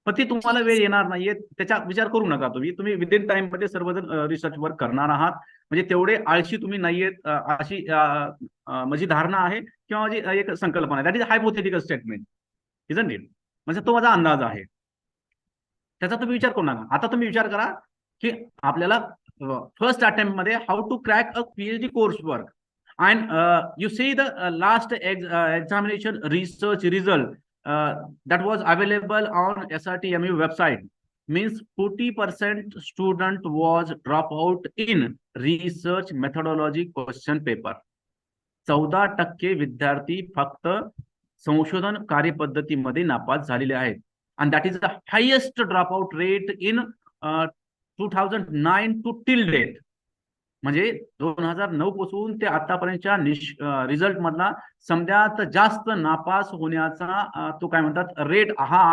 पण ती तुम्हाला ठीक आहे वेळ सर. येणार नाहीये, त्याचा विचार करू नका तुम्ही विदिन टाइम मध्ये सर्वजण रिसर्च वर्क करणार आहात. म्हणजे तेवढे आळशी तुम्ही नाहीयेत अशी माझी धारणा आहे किंवा माझी एक संकल्पना आहे. That is hypothetical statement isn't it. म्हणजे तो माझा अंदाज आहे, त्याचा तुम्ही विचार करू नका. आता तुम्ही विचार करा की आपल्याला फर्स्ट अटेम्प्ट मध्ये how to crack a PhD course work and you see the last examination research result that was available on SRTMU website means 40% student was drop out in research methodology question paper. 14% विद्यार्थी फक्त संशोधन कार्यपद्धतीमध्ये नापास झालेले आहेत and that is the highest dropout rate in 2009 to till date. म्हणजे 2009 पासून ते आतापर्यंतच्या रिझल्ट मधला समजात जास्त नापास होण्याचा तो काय म्हणतात रेट हा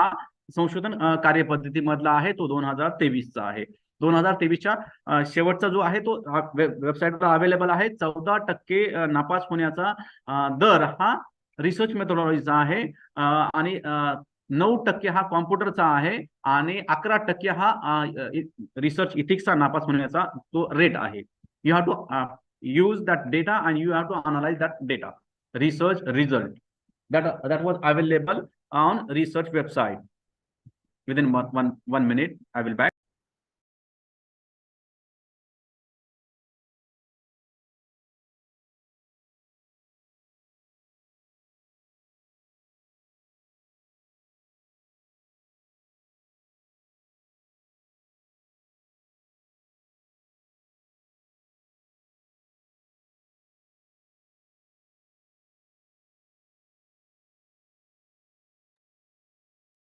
संशोधन कार्यपद्धतीमधला आहे, तो 2023चा आहे. 2023च्या शेवटचा जो आहे तो वेबसाईटवर अवेलेबल आहे. 14% नापास होण्याचा दर हा रिसर्च मेथोडॉलॉजीचा आहे आणि 9% हा कॉम्प्युटरचा आहे आणि 11% हा रिसर्च इथिक्सचा नापास होण्याचा तो रेट आहे. You have to use that data and you have to analyze that data. Research result that was available on research website. Within one minute, I will back.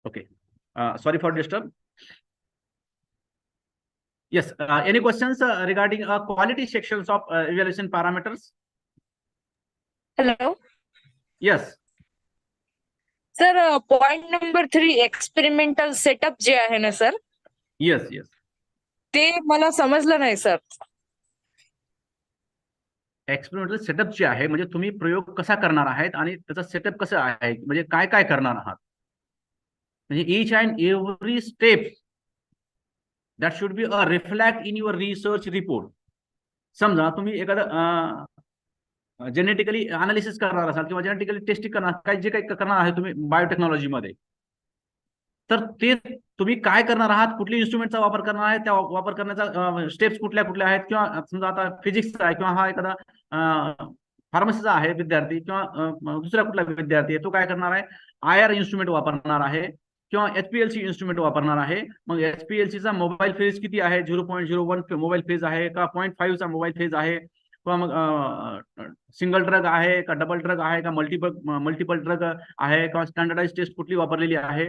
Okay. Sorry for disturb. Yes. Any questions regarding quality sections of evaluation parameters? Hello Yes. Sir, point number 3 experimental setup जे आहे ना sir, Yes. Yes. ते मला समजलं नाही sir. Experimental setup जे आहे म्हणजे तुम्ही प्रयोग कसा करणार आहात आणि त्याचा सेटअप कसं आहे, म्हणजे काय काय करणार आहात. म्हणजे each and every step that should be a reflect in your research report. समजा तुम्ही एखादं जेनेटिकली अनालिसिस करणार असाल किंवा जेनेटिकली टेस्टिंग करणार, काय जे काही करणार आहे तुम्ही बायोटेक्नॉलॉजीमध्ये, तर ते तुम्ही काय करणार आहात, कुठल्या इन्स्ट्रुमेंटचा वापर करणार आहे, त्या वापर करण्याचा स्टेप्स कुठल्या कुठल्या आहेत, किंवा समजा आता फिजिक्सचा आहे किंवा हा एखादा फार्मसीचा आहे विद्यार्थी किंवा दुसरा कुठला विद्यार्थी आहे, तो काय करणार आहे, IR इन्स्ट्रुमेंट वापरणार आहे किंवा HPLC इन्स्ट्रुमेंट वापरणार आहे. मग HPLCचा मोबाईल फेज किती आहे, 0.01 मोबाईल फेज आहे का 0.5चा मोबाईल फेज आहे, किंवा मग सिंगल ड्रग आहे का डबल ड्रग आहे का मल्टिपल ड्रग आहे किंवा स्टँडर्डाइज टेस्ट कुठली वापरलेली आहे.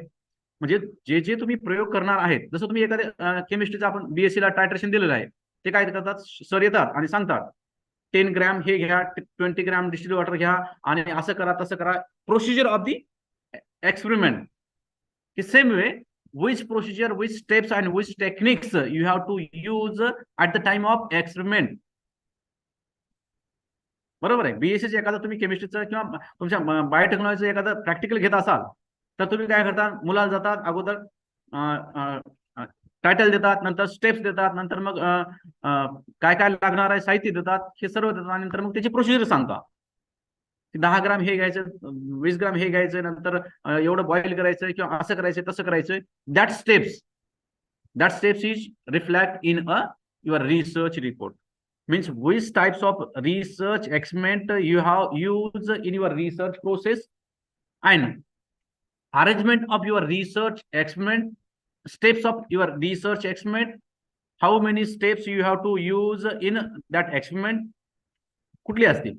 म्हणजे जे जे तुम्ही प्रयोग करणार आहेत, जसं तुम्ही एखाद्या केमिस्ट्रीचा आपण BSc ला टायट्रेशन दिलेलं आहे, ते काय करतात, सर येतात आणि सांगतात 10 ग्रॅम हे घ्या, 20 ग्रॅम डिस्टिल वॉटर घ्या आणि असं करा तसं करा. Procedure of the experiment. The same way, which procedure, which steps and which techniques you have to use at the time of experiment. बरोबर आहे. BSc एखादा तुम्ही केमिस्ट्रीचं किंवा तुमच्या बायोटेक्नॉलॉजीचं एखादं प्रॅक्टिकल घेत असाल, तर तुम्ही काय करता, मुलाला जातात, अगोदर टायटल देतात, नंतर स्टेप्स देतात, नंतर मग काय काय लागणार आहे साहित्य देतात, हे सर्व देतात आणि नंतर मग त्याची प्रोसिजर सांगता. 10 ग्राम हे घ्यायचं, 20 ग्राम हे घ्यायचं, नंतर एवढं बॉईल करायचं किंवा असं करायचं तसं करायचं. That steps is reflect in your research report. Means which types of research experiment you have used in your research process and arrangement of your research experiment, steps of your research experiment, how many steps you have to use in that experiment, कुठली असतील.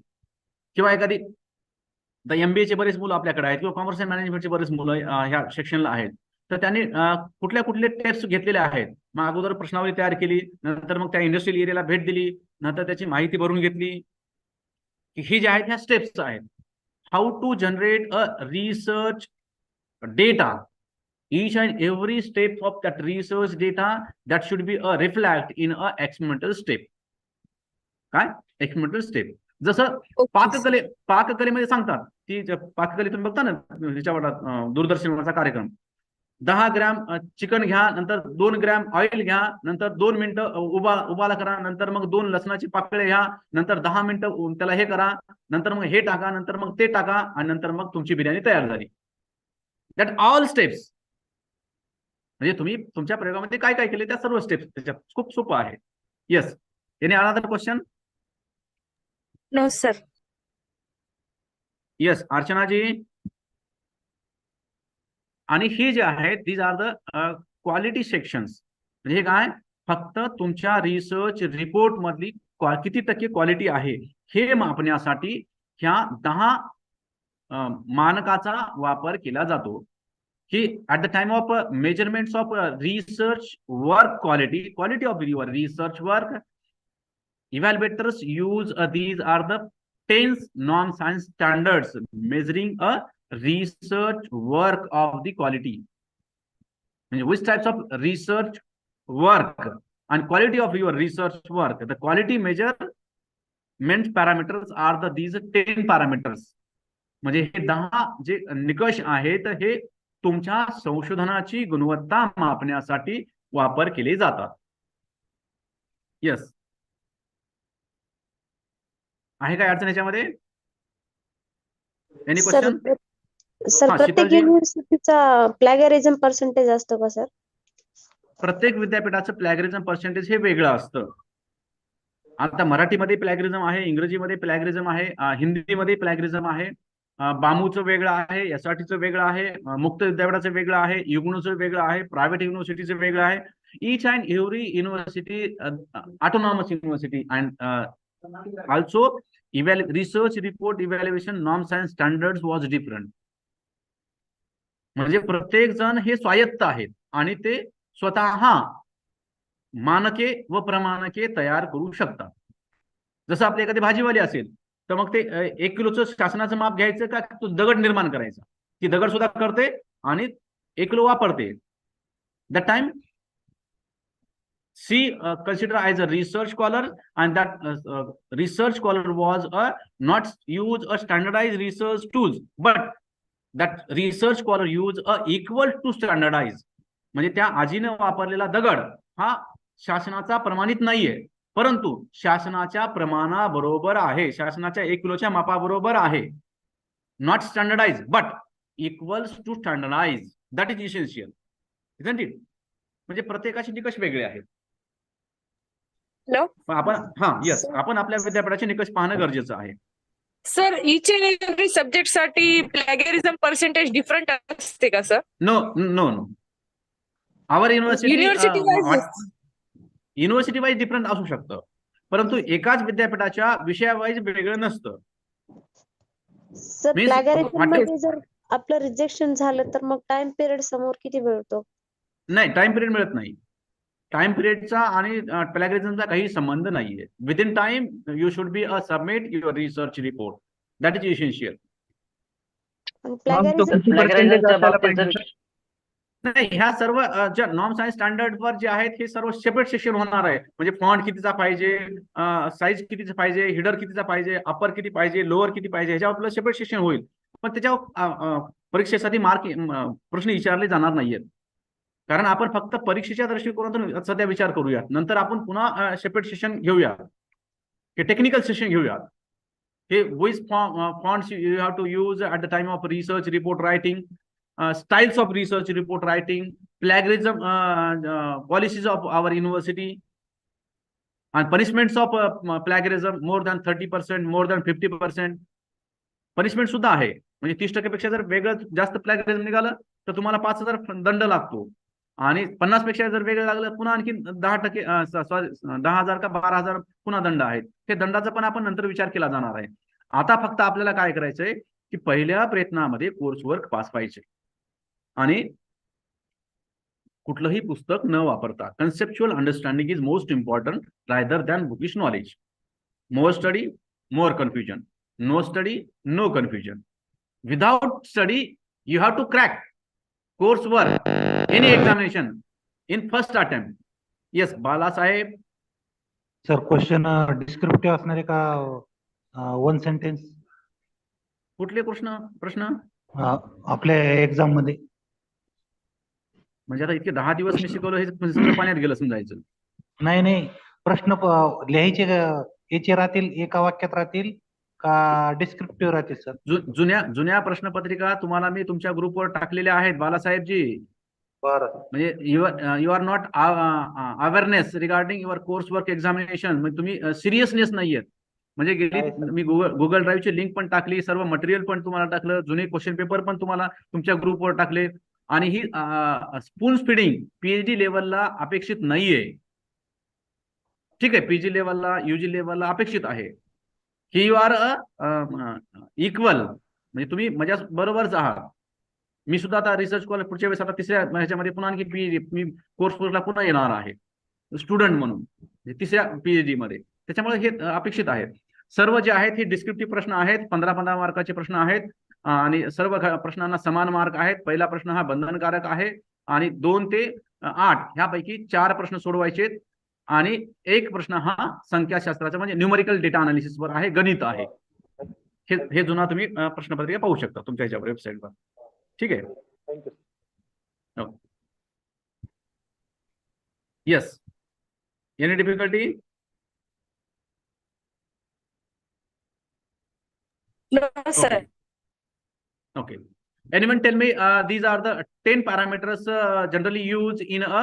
किंवा एखादी MBA चे बरेच मुलं आपल्याकडे आहेत किंवा कॉमर्स अँड मॅनेजमेंटचे बरेच मुलं ह्या सेक्शनला आहेत, तर त्यांनी कुठल्या कुठले टेप्स घेतलेले आहेत. मग अगोदर प्रश्नावली तयार केली, नंतर मग त्या इंडस्ट्रियल एरियाला भेट दिली, नंतर त्याची माहिती भरून घेतली, की ही जे आहेत ह्या स्टेप्स आहेत. How to generate a research data each and every step of that research data that should be a reflect in a experimental step. काय experimental step. जसं पाककलेमध्ये सांगतात की पाककले तुम्ही बघता ना ह्याच्यावर दूरदर्शनवरचा कार्यक्रम, 10 ग्रॅम चिकन घ्या, नंतर 2 ग्रॅम ऑइल घ्या, नंतर 2 मिनिटं उबाला करा, नंतर मग 2 लसणाचे पाकळे घ्या, नंतर 10 मिनिटं त्याला हे करा, नंतर मग हे टाका, नंतर मग ते टाका, आणि नंतर मग तुमची बिर्याणी तयार झाली. That all steps. म्हणजे तुम्ही तुमच्या प्रयोगामध्ये काय काय केले त्या सर्व स्टेप्स त्याच्यात खूप सोपं आहे. Yes, any another question? No sir. Yes Archanaji. आणि हे जे आहे these are the quality sections. म्हणजे काय, फक्त तुमच्या रिसर्च रिपोर्ट मधली किती टक्के क्वालिटी आहे हे मापण्यासाठी ह्या 10 मानकाचा वापर केला जातो. की at the time of measurements of research work quality of your research work, evaluators use these are the 10 non-science standards measuring a research work of the quality. Which types of research work and quality of your research work, the quality measurement parameters are these 10 parameters. म्हणजे हे 10 जे निकष आहेत हे तुमच्या संशोधनाची गुणवत्ता मापण्यासाठी वापर केले जातात. येस, आहे काय अडचण याच्यामध्ये? Any question? सर प्रत्येक युनिव्हर्सिटीचा प्लॅगरिझम पर्सेंटेज असतो का सर? प्रत्येक विद्यापीठाचं प्लॅगरिझम पर्सेंटेज हे वेगळं असतं. आता मराठीमध्ये प्लॅगरिझम आहे, इंग्रजीमध्ये प्लॅगरिझम आहे, हिंदीमध्ये प्लॅगरिझम आहे, बामूचं वेगळं आहे, एसआरटीचं वेगळं आहे, मुक्त विद्यापीठाचं वेगळं आहे, युग्नोचं वेगळं आहे, प्रायव्हेट युनिव्हर्सिटीचं वेगळं आहे. Each and every university, autonomous university and also research report evaluation norms and standards was different. म्हणजे प्रत्येक जण हे स्वायत्त आहेत आणि ते स्वतः मानके व प्रमाणके तयार करू शकतात. जसं आपली एखादी भाजीवाली असेल तर मग ते 1 किलोचं शासनाचं माप घ्यायचं का तो दगड निर्माण करायचा, ती दगड सुद्धा करते आणि 1 किलो वापरते. The time she considered as a research scholar, and that research scholar was not use a standardized research tools, but that research scholar use a equal to standardized. म्हणजे त्या आजीने वापरलेला दगड हा शासनाचा प्रमाणित नाहीये, परंतु शासनाच्या प्रमाणाबरोबर आहे, शासनाच्या 1 किलोच्या मापाबरोबर आहे. Not standardize but equals to standardize. That is essential, isn't it? म्हणजे प्रत्येकाचे निकष वेगळे आहेत. आपण आपल्या विद्यापीठाचे निकष पाहणं गरजेचं आहे. Sir each and every subject साठी प्लॅगरिझम पर्सेंटेज डिफरंट असते का सर? नो नो नो, आवर युनिव्हर्सिटी वाईज डिफरंट असू शकतं, परंतु एकाच विद्यापीठाच्या विषयावाईज वेगळं नसतं. सर प्लॅगरिझम मध्ये जर आपलं रिजेक्शन झालं तर मग टाइम पिरियड समोर किती मिळतो? नाही, टाइम पिरियड मिळत नाही. टाइम पिरियडचा आणि प्लॅगरिझमचा काही संबंध नाहीये. Within time you should be submit your research report. That is essential. नाही, ह्या सर्व ज्या नॉर्म्स आणि स्टँडर्ड वर जे आहेत हे सर्व सेपरेट सेक्शन होणार आहे. म्हणजे फॉन्ट कितीचा पाहिजे, साईज कितीचा पाहिजे, हिडर कितीचा पाहिजे, अपर किती पाहिजे, लोअर किती पाहिजे, ह्याच्यावर आपलं सेपरेट सेक्शन होईल. पण त्याच्यावर परीक्षेसाठी प्रश्न विचारले जाणार नाहीयेत, कारण आपण फक्त परीक्षेच्या दृष्टिकोनातून सध्या विचार करूया. नंतर आपण पुन्हा सेपरेट सेशन घेऊया, हे टेक्निकल सेशन घेऊया. हे which fonts you have to use at the time of research report writing, styles of research report writing, plagiarism policies of our university, and punishments of plagiarism more than 30%, more than 50%. punishment सुद्धा आहे. म्हणजे 30% पेक्षा जर वेगळं जास्त प्लॅगरिझम निघालं तर तुम्हाला 5,000 दंड लागतो, आणि 50 पेक्षा जर वेगळं लागलं पुन्हा आणखी 10,000 का 12,000 पुन्हा दंड आहेत. हे दंडाचा पण आपण नंतर विचार केला जाणार आहे. आता फक्त आपल्याला काय करायचंय की पहिल्या प्रयत्नामध्ये कोर्स वर्क पास पाहिजे आणि कुठलंही पुस्तक न वापरता. Conceptual understanding is most important rather than bookish knowledge. More study more confusion, no study no confusion. Without study you have to crack. coursework, any examination in first attempt. Yes, Bala Sahib. Sir question descriptive असणार आहे का one sentence कुठले प्रश्न आपल्या exam मध्ये? म्हणजे आता इतके 10 दिवस मी शिकवलं हे सगळं पाण्यात गेलं समजायचं. नाही प्रश्न लिहायचे याचे राहतील, एका वाक्यात राहतील का डिस्क्रिप्टिव्ह राहतील सर? जुन्या प्रश्नपत्रिका तुम्हाला मी तुमच्या ग्रुपवर टाकलेल्या आहेत बालासाहेबजी. बरं. म्हणजे you R not awareness regarding your course work examination. म्हणजे तुम्ही सिरियसनेस नाहीयेत. म्हणजे गेली मी गुगल ड्राईव्हची लिंक पण टाकली, सर्व मटेरियल पण तुम्हाला टाकलं, जुने क्वेश्चन पेपर पण तुम्हाला तुमच्या ग्रुपवर टाकले. आणि ही स्पून स्पीडिंग पीएचडी लेवलला अपेक्षित नाहीये. ठीक आहे, पीजी लेवलला युजी लेवलला अपेक्षित आहे की यू आर इक्वल, म्हणजे तुम्ही माझ्या बरोबरच आहात. मी सुद्धा आता रिसर्च कॉलेज पुढच्या वेळेस आता तिसऱ्या ह्याच्यामध्ये पुन्हा आणखी मी कोर्सला पुन्हा येणार आहे स्टुडंट म्हणून, तिसऱ्या पीएचडी मध्ये. त्याच्यामुळे हे अपेक्षित आहेत. सर्व जे आहेत हे डिस्क्रिप्टिव्ह प्रश्न आहेत, 15-15 मार्काचे प्रश्न आहेत आणि सर्व प्रश्नांना समान मार्क आहेत. पहिला प्रश्न हा बंधनकारक आहे आणि 2 ते 8 ह्यापैकी 4 प्रश्न सोडवायचे आणि एक प्रश्न हा संख्याशास्त्राचा म्हणजे न्यूमरिकल डेटा अनालिसिसवर आहे, गणित आहे. हे जुना तुम्ही प्रश्नपत्रिका पाहू शकता तुमच्या ह्याच्यावर वेबसाईटवर. ठीक आहे. Yes, any difficulty? No, sir. Okay. Anyone tell me these are the 10 parameters generally used in a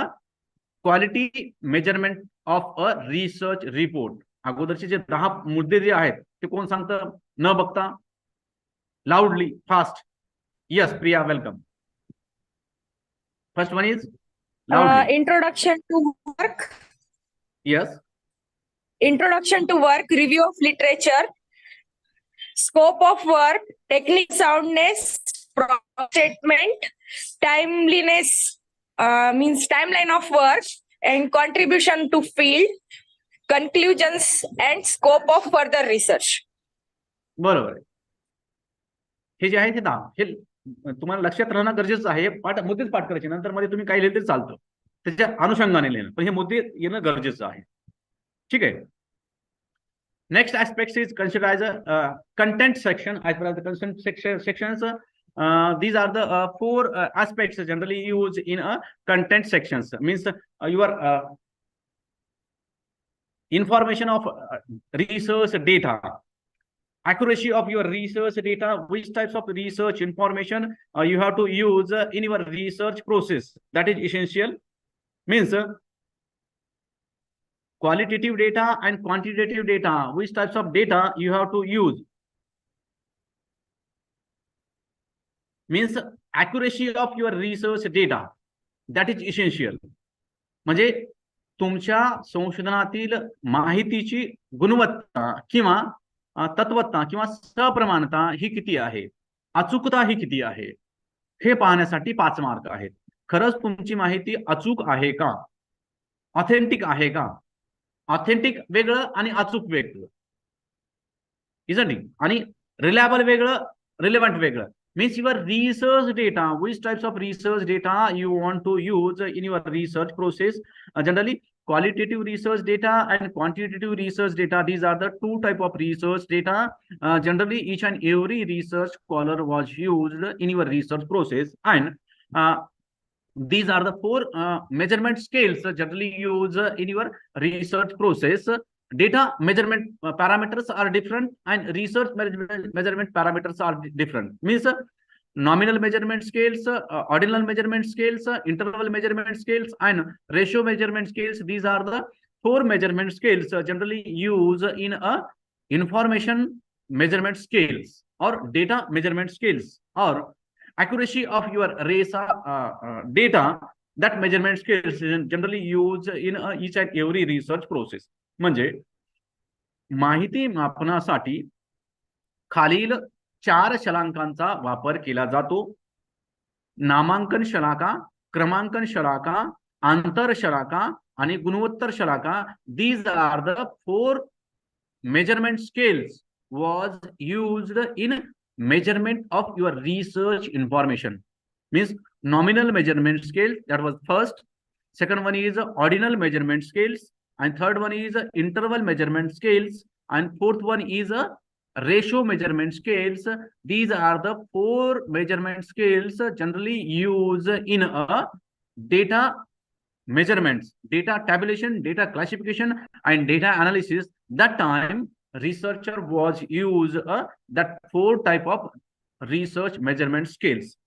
quality measurement of a research report. अगोदरचे जे 10 मुद्दे जे आहेत ते कोण सांगतं न बघता? लाऊडली, fast. Yes, Priya, welcome. First one is loudly. Introduction to work. Yes. Introduction to work, review of literature, scope of work, technique soundness, problem statement, timeliness, means timeline of work, and contribution to field, conclusions, and scope of further research. बरोबर आहे. हे जे आहे ते 10 हे तुम्हाला लक्षात राहणं गरजेचं आहे. मुद्देच पाठ करायचे, नंतर मध्ये तुम्ही काही लिहिलं तरी चालतं, त्याच्या अनुषंगाने लिहिणं, पण हे मुद्दे येणं गरजेचं आहे. ठीक आहे. Next aspect is considered as a content section. As per the content sections, these are the 4 aspects generally used in a content sections. Means your information of research data, accuracy of your research data, which types of research information you have to use in your research process. That is essential. Means qualitative data and quantitative data, which types of data you have to use. Means accuracy of your research data, that is essential. म्हणजे तुमच्या संशोधनातील माहितीची गुणवत्ता किंवा तत्वता किंवा सप्रमाणता ही किती आहे, अचूकता ही किती आहे, हे पाहण्यासाठी 5 मार्क आहेत. खरंच तुमची माहिती अचूक आहे का, ऑथेंटिक आहे का? ऑथेंटिक वेगळं आणि अचूक वेगळं, इजंट इट? आणि रिलायबल वेगळं, रिलेव्हंट वेगळं. Means your research data, which types of research data you want to use in your research process. Generally qualitative research data and quantitative research data, these are the 2 type of research data. Generally each and every research scholar was used in your research process, and these are the 4 measurement scales generally used in your research process. Data measurement parameters are different and research measurement parameters are different. Means nominal measurement scales, ordinal measurement scales, interval measurement scales, and ratio measurement scales. These are the 4 measurement scales generally used in a information measurement scales or data measurement scales, or accuracy of your data. That measurement scales generally used in each and every research process. म्हणजे माहिती मापनासाठी खालील 4 शलांकांचा वापर केला जातो. नामांकन शलाका, क्रमांकन शलाका, आंतर शलाका आणि गुणोत्तर शलाका. These are the 4 measurement scales was used in measurement of your research information. Means nominal measurement scale. That was first. Second one is ordinal measurement scales, and third one is interval measurement scales, and fourth one is ratio measurement scales. These are the 4 measurement scales generally used in a data measurements, data tabulation, data classification, and data analysis. That time researcher was used that 4 type of research measurement scales.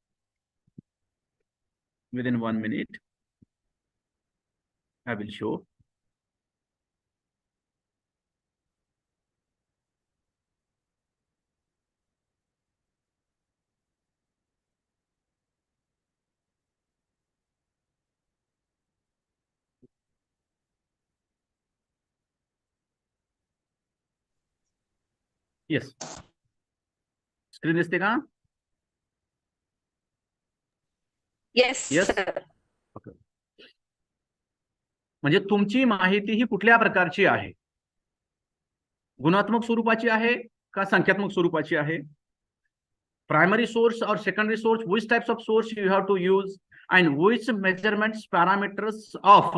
Within 1 minute, I will show. Yes. Screen दिसते का? Yes Yes. Sir. Okay. म्हणजे तुमची माहिती ही कुठल्या प्रकारची आहे? गुणात्मक स्वरूपाची आहे का संख्यात्मक स्वरूपाची आहे? Primary source or secondary source, which types of source you have to use, and which measurements parameters of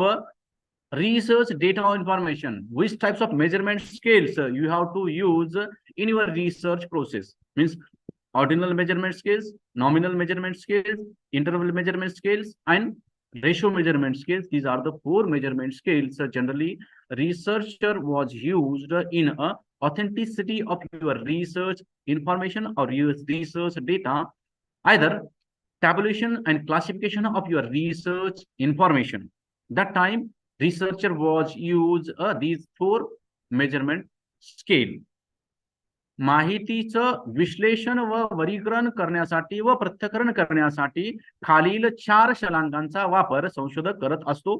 research data or information, which types of measurement scales you have to use in your research process. Means ordinal measurement scales, nominal measurement scales, interval measurement scales, and ratio measurement scales. These are the 4 measurement scales generally researcher was used in a authenticity of your research information or your research data, either tabulation and classification of your research information. That time researcher was used these 4 measurement scale. माहितीचं विश्लेषण व वर्गीकरण करण्यासाठी व पृथक्करण करण्यासाठी खालील 4 शलांकांचा वापर संशोधक करत असतो.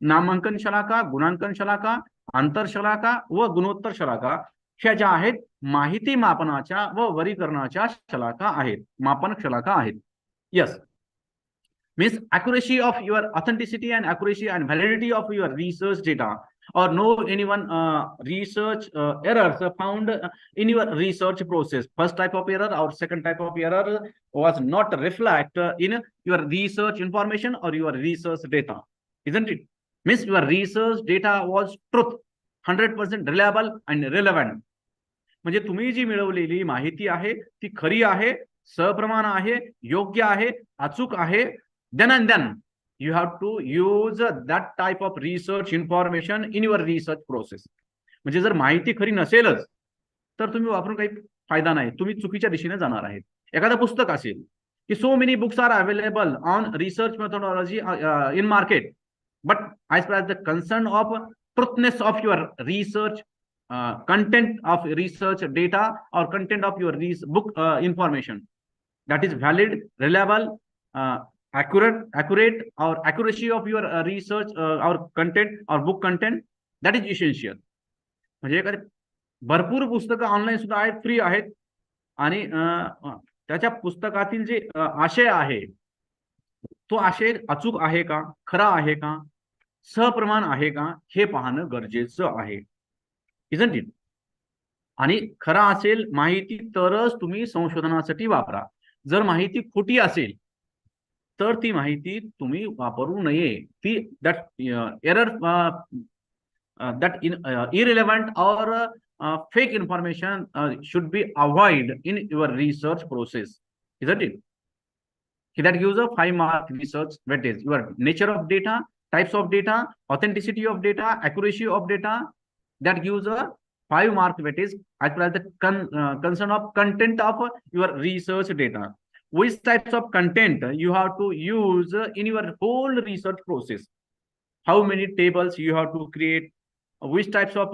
नामांकन शलाका, गुणांकन शलाका, आंतर शलाका व गुणोत्तर शलाका ह्या ज्या आहेत माहिती मापनाच्या व वर्गीकरणाच्या शलाका आहेत, मापन शलाका आहेत. Yes. Means accuracy of your authenticity and accuracy and validity of your research data, or no anyone research errors found in your research process. First type of error or second type of error was not reflect in your research information or your research data, isn't it? Means your research data was truth, 100% reliable and relevant. म्हणजे तुम्ही जी मिळवलेली माहिती आहे ती खरी आहे, सप्रमाण आहे, योग्य आहे, अचूक आहे. Then and then you have to use that type of research information in your research process. म्हणजे जर माहिती खरी नसेलच तर तुम्ही वापरून काही फायदा नाही, तुम्ही चुकीच्या दिशेने जाणार आहेत. एखादं पुस्तक असेल की so many books are available on research methodology in market, but as far as the concern of truthness of your research content of research data or content of your book information, that is valid, reliable, accurate or accuracy of your research or content or book content, that is essential. म्हणजे एखादी भरपूर पुस्तकं online सुद्धा आहेत, free आहेत, आणि त्याच्या पुस्तकातील जे आशय आहे तो आशय अचूक आहे का, खरा आहे का, सप्रमाण आहे का, हे पाहणं गरजेचं आहे, isn't it? आणि खरा असेल माहिती तरच तुम्ही संशोधनासाठी वापरा. जर माहिती खोटी असेल तर ती माहिती तुम्ही वापरू नये. ती that error that irrelevant or fake information should be avoided in your research process, isn't it? That gives a 5-mark research weightage. Your nature of data, types of data, authenticity of data, accuracy of data, that gives a 5-mark weightage as well as the concern of content of your research data. Which types of content you have to use in your whole research process? How many tables you have to create? Which types of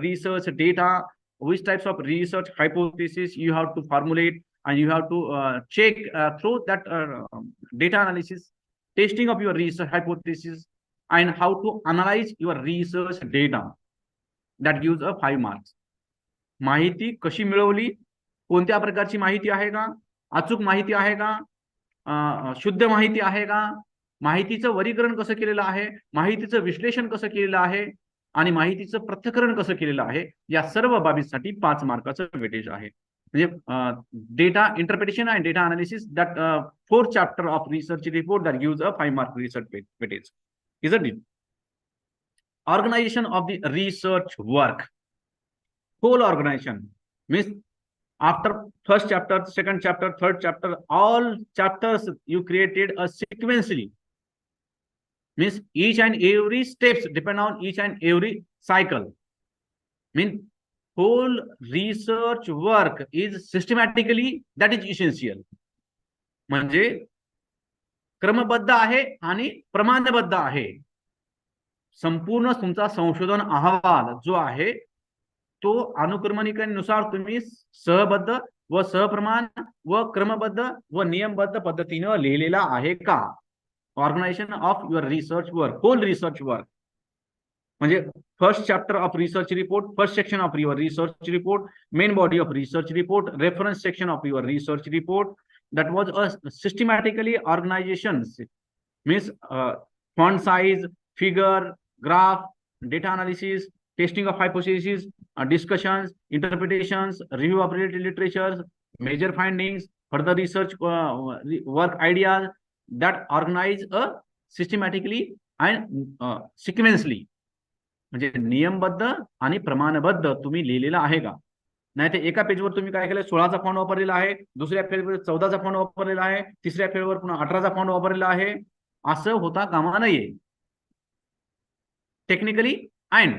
research data? Which types of research hypothesis you have to formulate? And you have to check through that data analysis, testing of your research hypothesis, and how to analyze your research data. That gives a 5 marks. माहिती कशी मिळवली, कोणत्या प्रकारची माहिती आहे का, अचूक माहिती आहे का, शुद्ध माहिती आहे का, माहितीचं वर्गीकरण कसं केलेलं आहे, माहितीचं विश्लेषण कसं केलेलं आहे, आणि माहितीचं पृथक्करण कसं केलेलं आहे, या सर्व बाबींसाठी 5 मार्काचं वेटेज आहे. म्हणजे data interpretation and data analysis, that 4th chapter of research report that gives a 5-mark research weightage, isn't it? Organization of the research work, whole organization means after first chapter, second chapter, third chapter, all chapters you created a sequentially, means each and every steps depend on each and every cycle, means whole research work is systematically, that is essential. म्हणजे क्रमबद्ध आहे आणि प्रमाणबद्ध आहे. संपूर्ण तुमचा संशोधन अहवाल जो आहे तो अनुक्रमणिकेनुसार तुम्ही सहबद्ध व सहप्रमाण व क्रमबद्ध व नियमबद्ध पद्धतीने लिहिलेला आहे का? Organization of your research work, whole research work, म्हणजे first chapter of research report, first section of your research report, main body of research report, reference section of your research report, that was a systematically organizations, means font size, figure, graph, data analysis, testing of hypotheses, discussions, interpretations, review of related literatures, major findings, further research work ideas, that organize a systematically and sequentially, म्हणजे नियमबद्ध आणि प्रमाणबद्ध तुम्ही लिहिलेला आहे का? नाही तर एका पेजवर तुम्ही काय केलं, 16चा फॉन्ट वापरलेला आहे, दुसऱ्या पेजवर 14चा फॉन्ट वापरलेला आहे, तिसऱ्या पेजवर पुन्हा 18चा फॉन्ट वापरलेला आहे. असं होता कामा नये. Technically and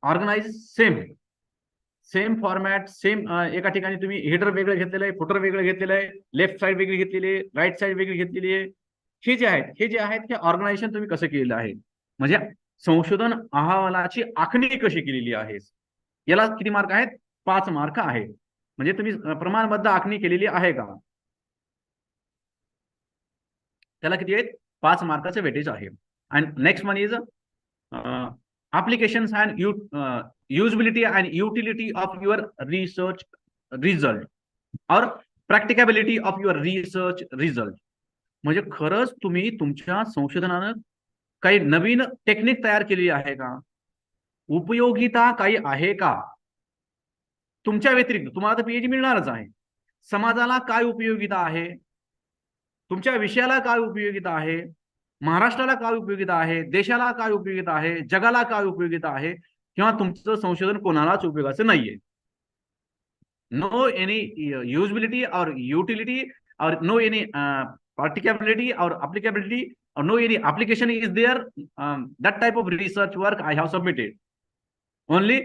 organise same format, same एका ठिकाणी तुम्ही हेडर वेगळं घेतलेलं आहे, फुटर वेगळं घेतलेलं आहे, लेफ्ट साईड वेगळी घेतलेली आहे, राईट साईड वेगळी घेतलेली आहे. हे जे आहेत हे ऑर्गनायझेशन तुम्ही कसं केलेलं आहे, म्हणजे संशोधन अहवालाची आखणी कशी केलेली आहे. याला किती मार्क आहेत? 5 मार्क आहे. म्हणजे तुम्ही प्रमाणबद्ध आखणी केलेली आहे का, त्याला किती आहेत? 5 मार्काचे वेटेज आहे. And next one is applications and usability and utility of your research result or practicability of your research result. म्हणजे खरंच तुम्ही तुमच्या संशोधनानं काही नवीन टेक्निक तयार केली आहे का, उपयोगिता काही आहे का, तुमच्या व्यतिरिक्त तुम्हाला तर पीएचडी मिळणारच आहे, समाजाला काय उपयोगिता आहे, तुमच्या विषयाला काय उपयोगिता आहे, महाराष्ट्राला काय उपयोगिता आहे, देशाला काय उपयोगिता आहे, जगाला काय उपयोगिता आहे, किंवा तुमचं संशोधन कोणालाच उपयोगाचं नाहीये. नो एनी युजबिलिटी और युटिलिटी और no any practicability or applicability or no any application is there, that type of research work I have submitted. Only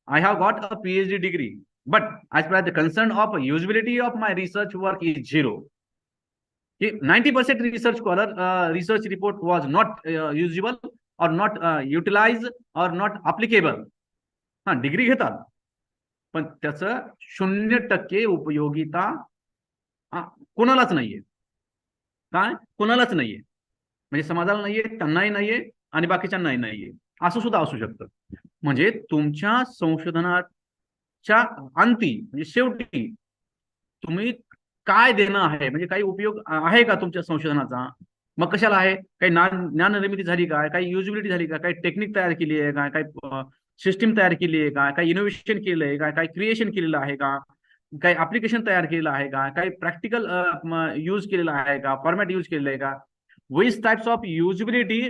I have got a PhD degree, but as per the concern of usability of my research work is 0. 90% research scholar research report was not usable or not utilized or not applicable. हा degree घेतात पण त्याचं 0% उपयोगिता कोणालाच नाहीये. काय? कोणालाच नाहीये, म्हणजे समाजाला नाहीये, त्यांनाही नाहीये आणि बाकीच्यांनाही नाहीये. असं सुद्धा असू शकतं. म्हणजे तुमच्या संशोधनाच्या अंती म्हणजे शेवटी तुम्ही काय देणं आहे, म्हणजे काही उपयोग आहे का तुमच्या संशोधनाचा, मग कशाला आहे, काही ज्ञान निर्मिती झाली का, काही युजिबिलिटी झाली का, काही टेक्निक तयार केली आहे का, काही सिस्टीम तयार केली आहे का, काही इनोव्हेशन केलं आहे का, काही क्रिएशन केलेलं आहे का, काही ऍप्लिकेशन तयार केलेलं आहे का, काही प्रॅक्टिकल यूज केलेलं आहे का, फॉर्मॅट यूज केलेलं आहे का. Which types of युजिबिलिटी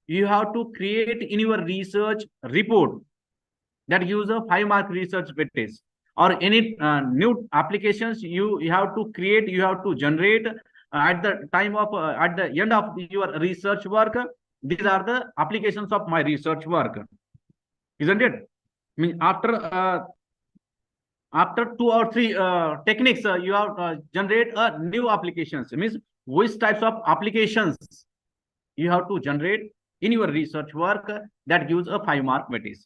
you have to create in your research report that gives a 5 mark research weightage, or any new applications you have to create, you have to generate at the time of at the end of your research work. These are the applications of my research work, isn't it? I mean, after 2 or 3 techniques you have generate new applications. It means which types of applications you have to generate in your research work that gives a 5 mark weightage.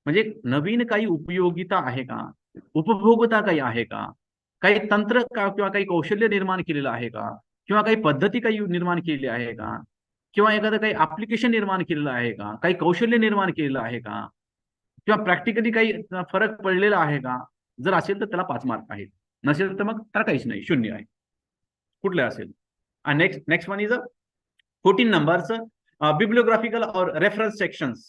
म्हणजे नवीन काही उपयोगिता आहे का, उपभोगता काही आहे का, काही तंत्र किंवा काही कौशल्य निर्माण केलेलं आहे का, किंवा काही पद्धती काही निर्माण केलेली आहे का, किंवा एखादं काही ऍप्लिकेशन निर्माण केलेलं आहे का, काही कौशल्य निर्माण केलेलं आहे का, किंवा प्रॅक्टिकली काही फरक पडलेला आहे का. जर असेल तर त्याला 5 मार्क आहेत, नसेल तर मग त्याला काहीच नाही, 0 आहे. कुठलं असेल. Next one is 14 numbers. Bibliographical or reference sections,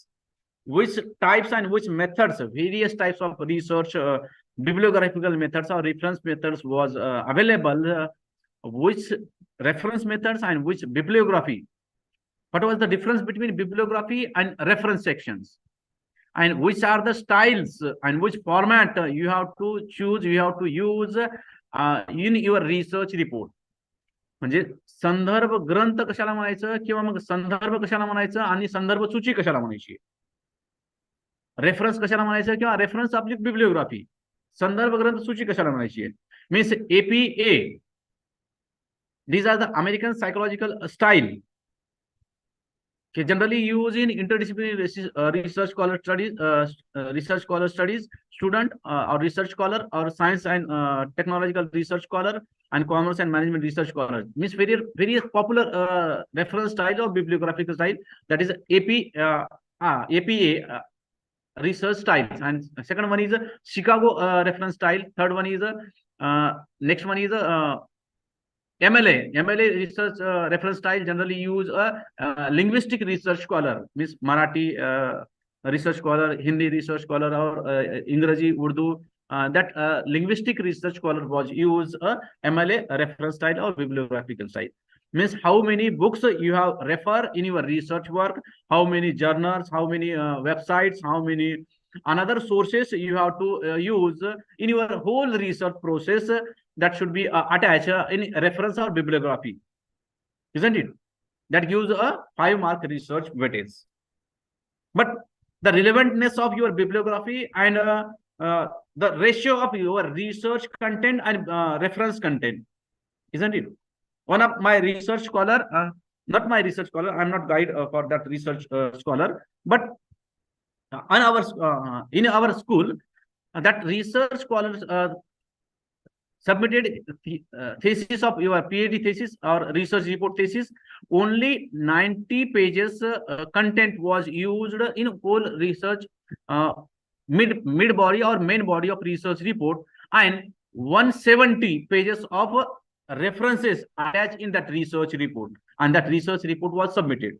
which types and which methods, various types of research bibliographical methods or reference methods was available, which reference methods and which bibliography? What was the difference between bibliography and reference sections? And which are the styles and which format you have to choose, you have to use in your research report? म्हणजे संदर्भ ग्रंथ कशाला म्हणायचं किंवा मग संदर्भ कशाला म्हणायचं आणि संदर्भ सूची कशाला म्हणायची? रेफरन्स कशाला म्हणायचं किंवा रेफरन्स आपली बिब्लिओग्राफी, संदर्भ ग्रंथ सूची कशाला म्हणायची? Means APA, these are the American psychological style generally used in interdisciplinary research scholar studies, student or research scholar or science and technological research scholar and commerce and management research scholar. Means very popular reference style or bibliographical style, that is APA research styles. And second one is Chicago reference style. Third one is next one is MLA research reference style, generally use a linguistic research scholar, means Marathi research scholar, Hindi research scholar, or Ingraji, Urdu. That linguistic research scholar was use a MLA reference style or bibliographical style. Means how many books you have refer in your research work, how many journals, how many websites, how many another sources you have to use in your whole research process, that should be attached in reference or bibliography, isn't it? That gives a 5-mark research weightage. But the relevantness of your bibliography and the ratio of your research content and reference content, isn't it? One of my research scholar, not my research scholar, I'm not guide for that research scholar, but in our school, that research scholars submitted thesis of your PhD thesis or research report thesis. Only 90 pages content was used in whole research mid body or main body of research report, and 170 pages of references attached in that research report, and that research report was submitted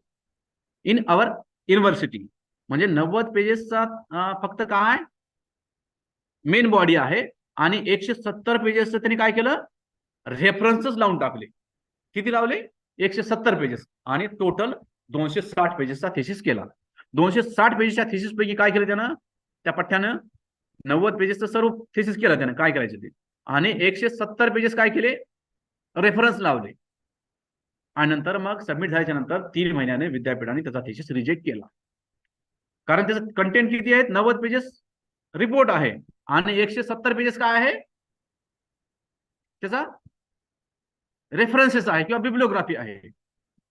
in our university. म्हणजे 90 पेजेसचा फक्त काय main body आहे आणि 170 पेजेसचं त्यांनी काय केलं, रेफरन्सच लावून टाकले. किती लावले? 170 पेजेस, आणि टोटल 260 पेजेसचा थेसिस केला. 260 पेजेसच्या थेसिस पैकी काय केलं त्यानं, त्या पठ्यानं 90 पेजेसचं सर्व थेसिस केलं त्यानं, काय करायचं ते, आणि 170 पेजेस काय केले, रेफरन्स लावले. आणि नंतर मग सबमिट झाल्याच्या नंतर 3 महिन्याने विद्यापीठाने त्याचा थेसिस रिजेक्ट केला. कारण त्याचं कंटेंट किती आहेत, 90 पेजेस रिपोर्ट आहे आणि 170 पेजेस काय आहे, त्याचा रेफरन्सेस आहे किंवा बिब्लिओग्राफी आहे.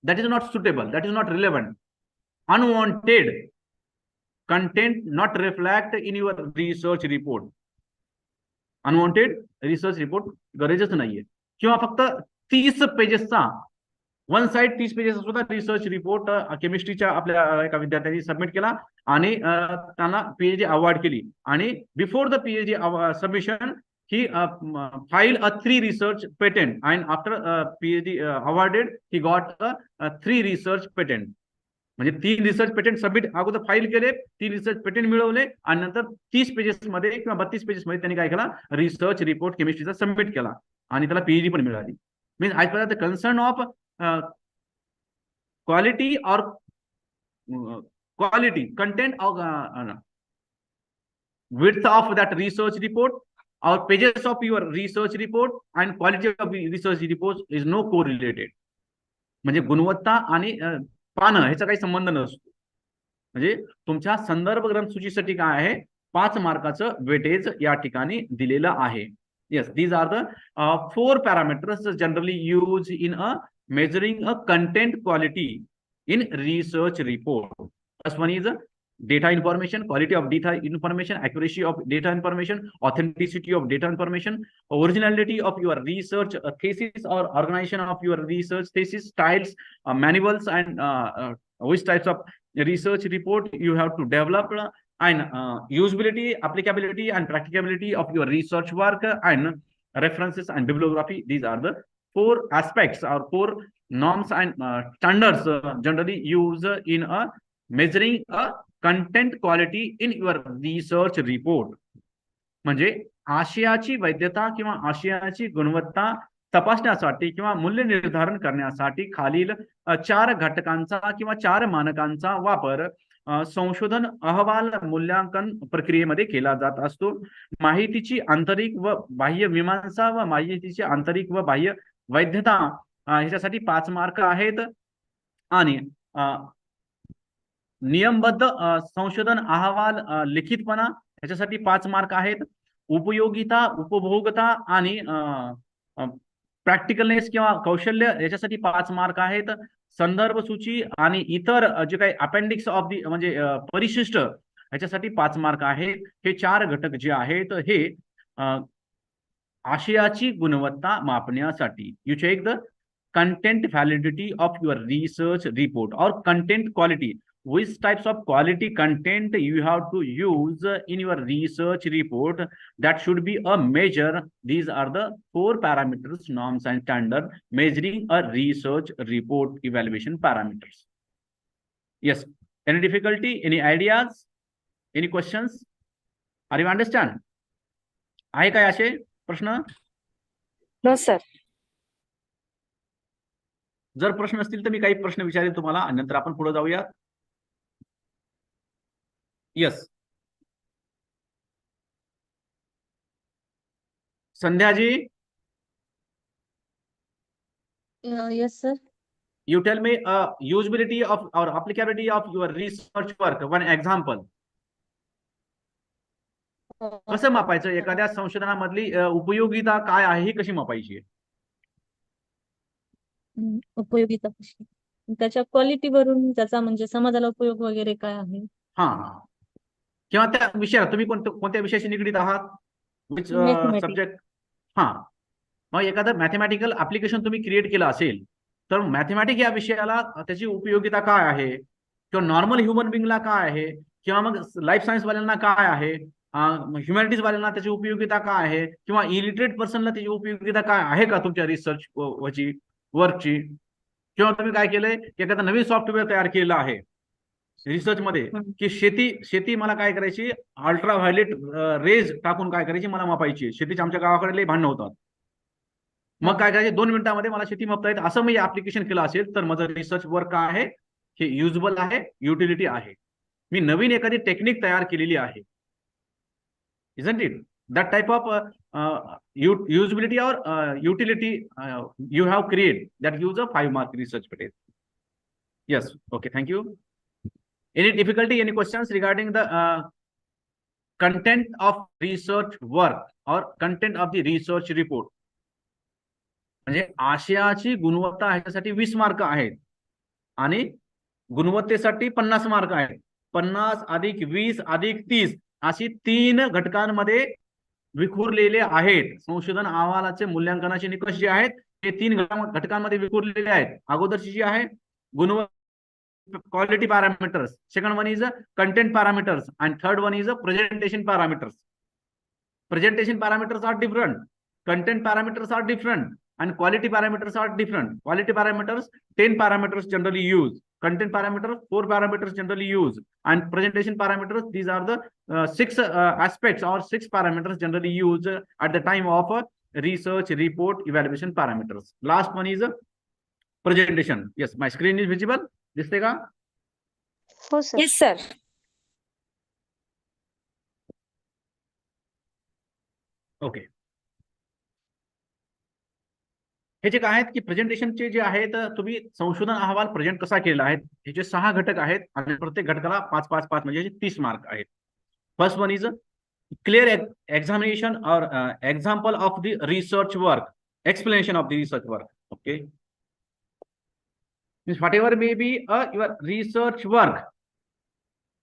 That is not suitable, that is not relevant. Unwanted content not reflect in your research report. Unwanted research report गरजेच नाहीये. किंवा फक्त 30 पेजेसचा वन साइड 30 पेजेस सुद्धा रिसर्च रिपोर्ट केमिस्ट्रीच्या आपल्या एका विद्यार्थ्यांनी सबमिट केला आणि त्यांना PhD अवॉर्ड केली. आणि before the PhD submission he filed a 3 research patent, and after PhD awarded he got a 3 research patent. म्हणजे 3 रिसर्च पेटेंट सबमिट अगोदर फाईल केले, 3 रिसर्च पेटेंट मिळवले, आणि नंतर 30 पेजेस मध्ये किंवा 32 पेजेस मध्ये त्यांनी काय केला, रिसर्च रिपोर्ट केमिस्ट्रीचा सबमिट केला आणि त्याला PhD पण मिळाली. Means as per the concern of quality or quality content of width of that research report or pages of your research report and quality of research report is no correlated. म्हणजे गुणवत्ता आणि पानं ह्याचा काही संबंध नसतो. म्हणजे तुमच्या संदर्भ ग्रंथ सूचीसाठी काय आहे, 5 मार्काचं वेटेज या ठिकाणी दिलेलं आहे. Yes, these are the 4 parameters generally used in measuring a content quality in research report. First one is data information, quality of data information, accuracy of data information, authenticity of data information, originality of your research thesis or organization of your research thesis, styles, manuals, and which types of research report you have to develop, and usability, applicability, and practicability of your research work, and references and bibliography. These are the 4 aspects or 4 norms and standards generally used in measuring a content quality in your research report. म्हणजे आशयाची वैधता किंवा आशयाची गुणवत्ता तपासण्यासाठी किंवा मूल्य निर्धारण करण्यासाठी खालील 4 घटकांचा किंवा 4 मानकांचा वापर संशोधन अहवाल मूल्यांकन प्रक्रियेमध्ये केला जात असतो. माहितीची आंतरिक व बाह्य मीमांसा व माहितीची आंतरिक व बाह्य वैधता ह्याच्यासाठी 5 मार्क आहेत. आणि नियमबद्ध संशोधन अहवाल लिखितपणा ह्याच्यासाठी 5 मार्क आहेत. उपयोगिता, उपभोगता आणि प्रॅक्टिकलनेस किंवा कौशल्य याच्यासाठी 5 मार्क आहेत. संदर्भ सूची आणि इतर जे काही अपेंडिक्स ऑफ दी म्हणजे परिशिष्ट ह्याच्यासाठी 5 मार्क आहेत. हे 4 घटक जे आहेत हे आशयाची गुणवत्ता मापण्यासाठी. You check the content validity of your research report or content quality. Which types of quality content you have to use in your research report that should be a measure. These are the 4 parameters, norms and standard measuring a research report evaluation parameters. Yes, any difficulty, any ideas, any questions? Are you understand? आहे काय असे प्रश्न? No sir. जर प्रश्न असतील तर मी काही प्रश्न विचारेल तुम्हाला आणि नंतर आपण पुढे जाऊया. Yes, Sandhyaji. Yes sir. You tell me usability of or applicability of your research work. One example. कसं मापायचं? एखाद्या संशोधनामधली उपयोगिता काय आहे ही कशी मापायची? उपयोगिता कशी, त्याच्या क्वालिटीवरून त्याचा म्हणजे समाजाला उपयोग वगैरे काय आहे. हा, किंवा त्या विषयाला तुम्ही कोणत्या विषयाशी निगडीत आहात? Which subject? हा, मग एखादं मॅथमॅटिकल ऍप्लिकेशन तुम्ही क्रिएट केलं असेल तर मॅथमॅटिक या विषयाला त्याची उपयोगिता काय आहे, किंवा नॉर्मल ह्युमन बिंगला काय आहे, किंवा मग लाईफ सायन्स वाल्यांना काय आहे, ह्युमॅनिटीज वाल्यांना त्याची उपयोगिता काय आहे, किंवा इलिटरेट पर्सनला त्याची उपयोगिता काय आहे का तुमच्या रिसर्च वर्कची. किंवा तुम्ही काय केलंय की एखादा नवीन सॉफ्टवेअर तयार केलं आहे रिसर्च मध्ये की शेती मला काय करायची, अल्ट्राव्हायोलेट रेज टाकून काय करायची, मला मापायची. शेतीच्या आमच्या गावाकडे लई भांडणं होतात. मग काय करायचे, 2 मिनिटांमध्ये मला शेती मापता येते असं मी ऍप्लिकेशन केलं असेल तर माझं रिसर्च वर्क काय आहे, हे युजेबल आहे, युटिलिटी आहे. मी नवीन एखादी टेक्निक तयार केलेली आहे. isn't it? That type of usability or utility you have created that gives a 5 mark research paper. Yes, okay, thank you. Any difficulty, any questions regarding the content of research work or content of the research report? म्हणजे आशयाची गुणवत्ता ह्याच्यासाठी 20 mark आहेत आणि गुणवत्तेसाठी 50 mark आहेत. 50 अधिक 20 अधिक 30 अशी 3 घटकांमध्ये विखुरलेले आहेत. संशोधन अहवालाचे मूल्यांकनाचे निकष जे आहेत ते 3 घटकांमध्ये विखुरलेले आहेत. अगोदरची जी आहे गुणवत्ता quality parameters, second one is content parameters and third one is presentation parameters. Presentation parameters are different, content parameters are different and quality parameters are different. Quality parameters 10 parameters generally used, content parameters 4 parameters generally used, and presentation parameters, these are the 6 aspects or 6 parameters generally used at the time of research report evaluation parameters. Last one is presentation. Yes, my screen is visible. दिसते का? हो sir. Yes sir. Okay. हे जे काय आहेत की प्रेझेंटेशनचे जे आहेत, तुम्ही संशोधन अहवाल प्रेझेंट कसा केला आहे ह्याचे 6 घटक आहेत आणि प्रत्येक घटकाला 5-5-5 म्हणजे 30 मार्क आहेत. First one is clear examination और example of the research work, explanation of the research work. Okay, means whatever may be your research work,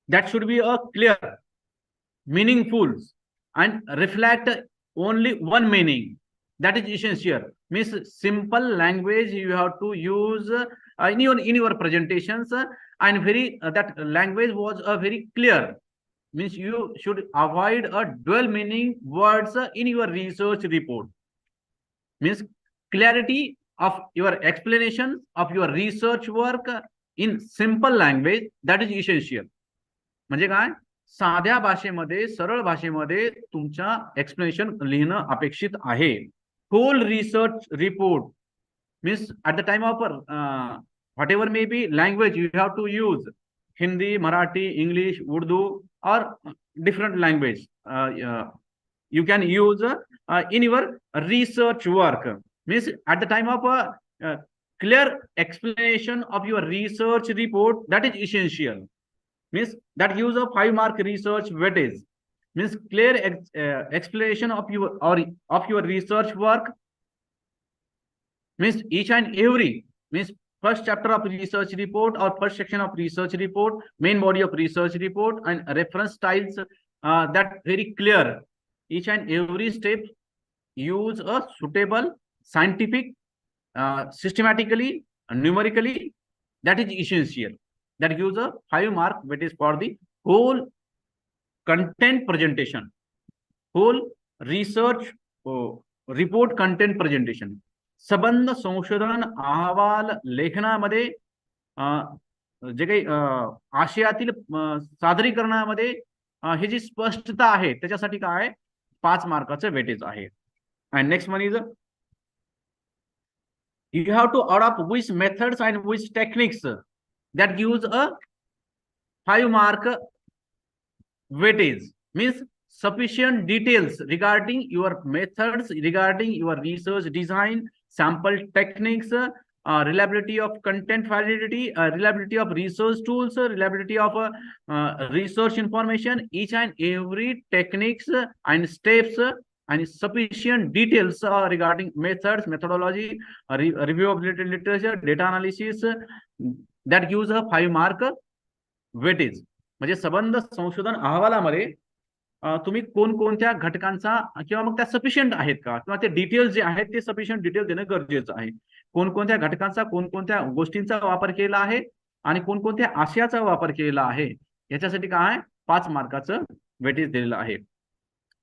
that should be a clear, meaningful and reflect only one meaning. That is essential. Means simple language you have to use in your presentations, and very that language was very clear. Means you should avoid a dual meaning words in your research report. Means clarity of your explanation of your research work in simple language, that is essential. म्हणजे काय साध्या भाषेमध्ये, सरळ भाषेमध्ये तुमच्या explanation लिहिणं अपेक्षित आहे. Whole research report means at the time of whatever may be language you have to use, Hindi, Marathi, English, Urdu, or different language you can use in your research work. Means at the time of clear explanation of your research report, that is essential. Means that use of 5-mark research weightage. Means clear explanation of your research work. Means each and every, means first chapter of research report or first section of research report, main body of research report, and reference styles that very clear. Each and every step use a suitable scientific, systematically, numerically, that is essential. That gives a 5-mark weightage for the whole content presentation, whole research report content presentation. संबंध संशोधन अहवाल लेखनामध्ये जे काही आशयातील सादरीकरणामध्ये हे जी स्पष्टता आहे त्याच्यासाठी काय 5 मार्काचं वेटेज आहे. And next one is you have to adopt which methods and which techniques, that gives a 5-mark weightage. Means sufficient details regarding your methods, regarding your research design, sample techniques, reliability of content validity, reliability of research tools, reliability of research information, each and every techniques and steps and sufficient details regarding methods, methodology, review of literature, data analysis, that gives a 5-mark weightage. म्हणजे संबंध संशोधन अहवालामध्ये तुम्ही कोणकोणत्या घटकांचा किंवा मग त्या सफिशियंट आहेत का, किंवा ते डिटेल्स जे आहेत ते सफिशियंट डिटेल देणं गरजेचं आहे. कोणकोणत्या घटकांचा, कोणकोणत्या गोष्टींचा वापर केला आहे आणि कोणकोणत्या आशयाचा वापर केलेला आहे याच्यासाठी काय 5 मार्काचं वेटेज दिलेलं आहे.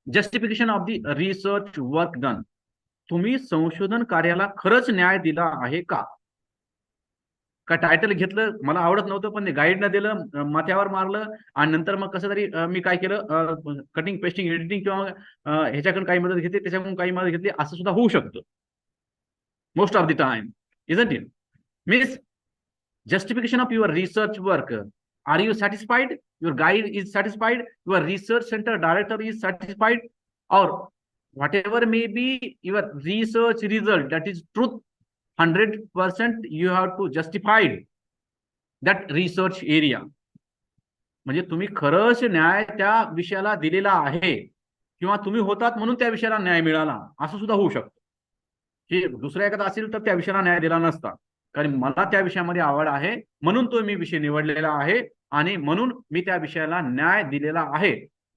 Justification of the research work done. तुम्ही संशोधन कार्याला खरंच न्याय दिला आहे का? का टायटल घेतलं, मला आवडत नव्हतं पण गाईडनं दिलं, माथ्यावर मारलं आणि नंतर मग कसं तरी मी काय केलं, कटिंग पेस्टिंग एडिटिंग किंवा ह्याच्याकडून काही मदत घेतली, त्याच्याकडून काही मदत घेतली, असं सुद्धा होऊ शकतं most of the time, isn't it? Means justification of your research work. Are you satisfied? Your guide is satisfied? Your research center director is satisfied? Or whatever may be your research result, that is truth, 100% you have to justify that research area. म्हणजे तुम्ही खरंच न्याय त्या विषयाला दिलेला आहे किंवा तुम्ही होतात म्हणून त्या विषयाला न्याय मिळाला, असं सुद्धा होऊ शकतं की दुसऱ्या एखादा असेल तर त्या विषयाला न्याय दिला नसता, कारण मला त्या विषयामध्ये आवड आहे म्हणून तो मी विषय निवडलेला आहे आणि म्हणून मी त्या विषयाला न्याय दिलेला आहे,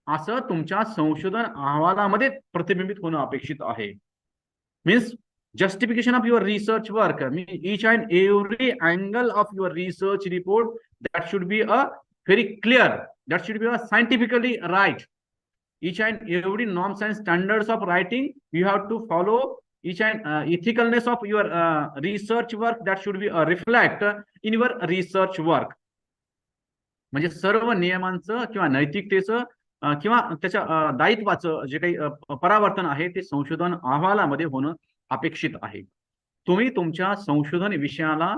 असं तुमच्या संशोधन अहवालामध्ये प्रतिबिंबित होणं अपेक्षित आहे. Means justification of your research work, each and every angle of your research report, that should be a very clear, that should be a scientifically right. Each and every norms and standards of writing you have to follow. Each and ethicalness of your research work, that should be reflect in your research work. म्हणजे सर्व नियमांचं किंवा नैतिकतेचं किंवा त्याच्या दायित्वाचं जे काही परावर्तन आहे ते संशोधन अहवालामध्ये होणं अपेक्षित आहे. तुम्ही तुमच्या संशोधन विषयाला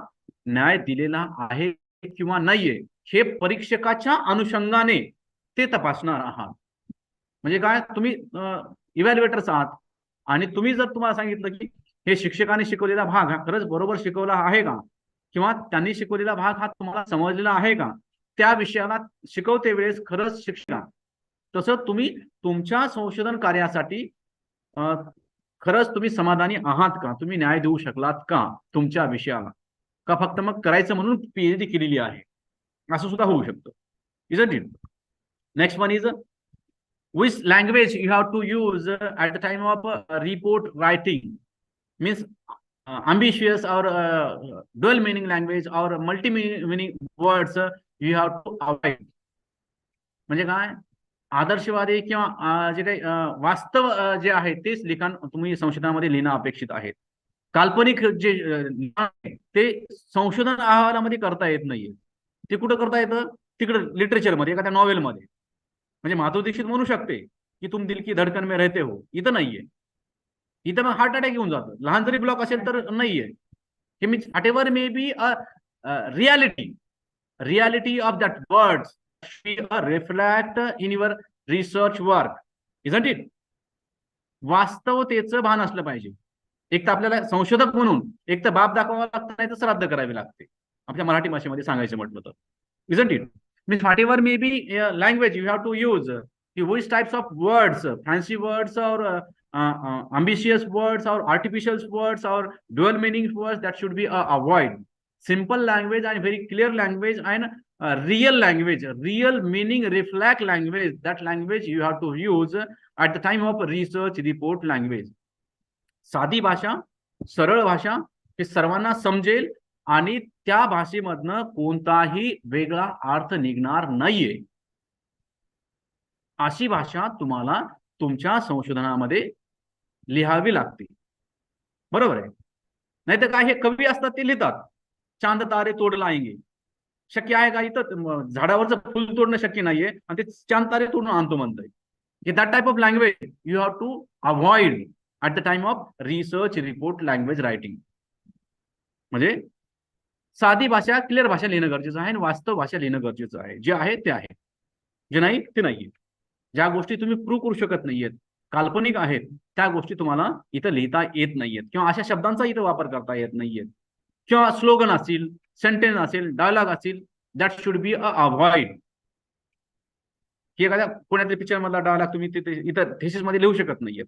न्याय दिलेला आहे किंवा नाहीये हे परीक्षकाच्या अनुषंगाने ते तपासणार आहात. म्हणजे काय, तुम्ही इव्हॅल्युएटर्स आहात आणि तुम्ही जर तुम्हाला सांगितलं की हे शिक्षकाने शिकवलेला भाग हा खरंच बरोबर शिकवला आहे का, किंवा त्यांनी शिकवलेला भाग हा तुम्हाला समजलेला आहे का, त्या विषयाला शिकवते वेळेस खरंच शिक्षक, तसं तुम्ही तुमच्या संशोधन कार्यासाठी खरंच तुम्ही समाधानी आहात का, तुम्ही न्याय देऊ शकलात का तुमच्या विषयाला, का फक्त मग करायचं म्हणून पीएचडी केलेली आहे, असं सुद्धा होऊ शकतं, isn't it? Next one is which language you have to use at the time of report writing. Means ambitious or dual meaning language or multi meaning words you have to avoid. म्हणजे काय, आदर्शवादी किंवा जे काही वास्तव जे आहे तेच लिखाण तुम्ही संशोधनामध्ये लिहिणं अपेक्षित आहे. काल्पनिक जे ते संशोधन अहवालामध्ये करता येत नाहीये, ते कुठं करता येतं, तिकडं लिटरेचरमध्ये, एखाद्या नॉवेलमध्ये. म्हणजे माधुरी दीक्षित म्हणू शकते की तुम दिल की धडकन में रहते हो, इथं नाहीये. इथं मग हार्ट अटॅक येऊन जातो. लहान जरी ब्लॉक असेल तर नाहीये. हे means what ever may be a reality of that words reflect in your research work, isn't it? वास्तवतेचं भान असलं पाहिजे. एक तर आपल्याला संशोधक म्हणून एक तर बाप दाखवावा लागतं, नाही तर श्राद्ध करावी लागते, आपल्या मराठी भाषेमध्ये सांगायचं म्हटलं तर. isn't it? Means whatever may be language you have to use, which types of words, fancy words or ambitious words or artificial words or dual meaning words, that should be avoid. Simple language and very clear language and real language, real meaning reflect language, that language you have to use at the time of research report language. साधी भाषा, सरळ भाषा, हे सर्वांना समजेल आणि त्या भाषेमधनं कोणताही वेगळा अर्थ निघणार नाहीये, अशी भाषा तुम्हाला तुमच्या संशोधनामध्ये लिहावी लागते. बरोबर आहे? नाही तर काय, हे कवी असतात ते लिहितात चांद तारे तोड लाएंगे. शक्य आहे का? इथं झाडावरचं फुल तोडणं शक्य नाहीये आणि ते चांद तारे तोडून आणतो म्हणतोय. की that type of language you have to avoid at the time of research report language writing. म्हणजे साधी भाषा, क्लिअर भाषा लिहिणं गरजेचं आहे आणि वास्तव भाषा लिहिणं गरजेचं आहे. जे आहे ते आहे, जे नाही ते नाहीये. ज्या गोष्टी तुम्ही प्रूव्ह करू शकत नाहीयेत, काल्पनिक आहेत, त्या गोष्टी तुम्हाला इथं लिहिता येत नाहीयेत किंवा अशा शब्दांचा इथं वापर करता येत नाहीयेत किंवा स्लोगन असतील, सेंटेन्स असेल, डायलॉग असतील, दॅट शुड बी अवॉइड. की एखाद्या पुण्यातल्या पिक्चर मधला डायलॉग तुम्ही तिथे इथं थेसिस मध्ये लिहू शकत नाहीयेत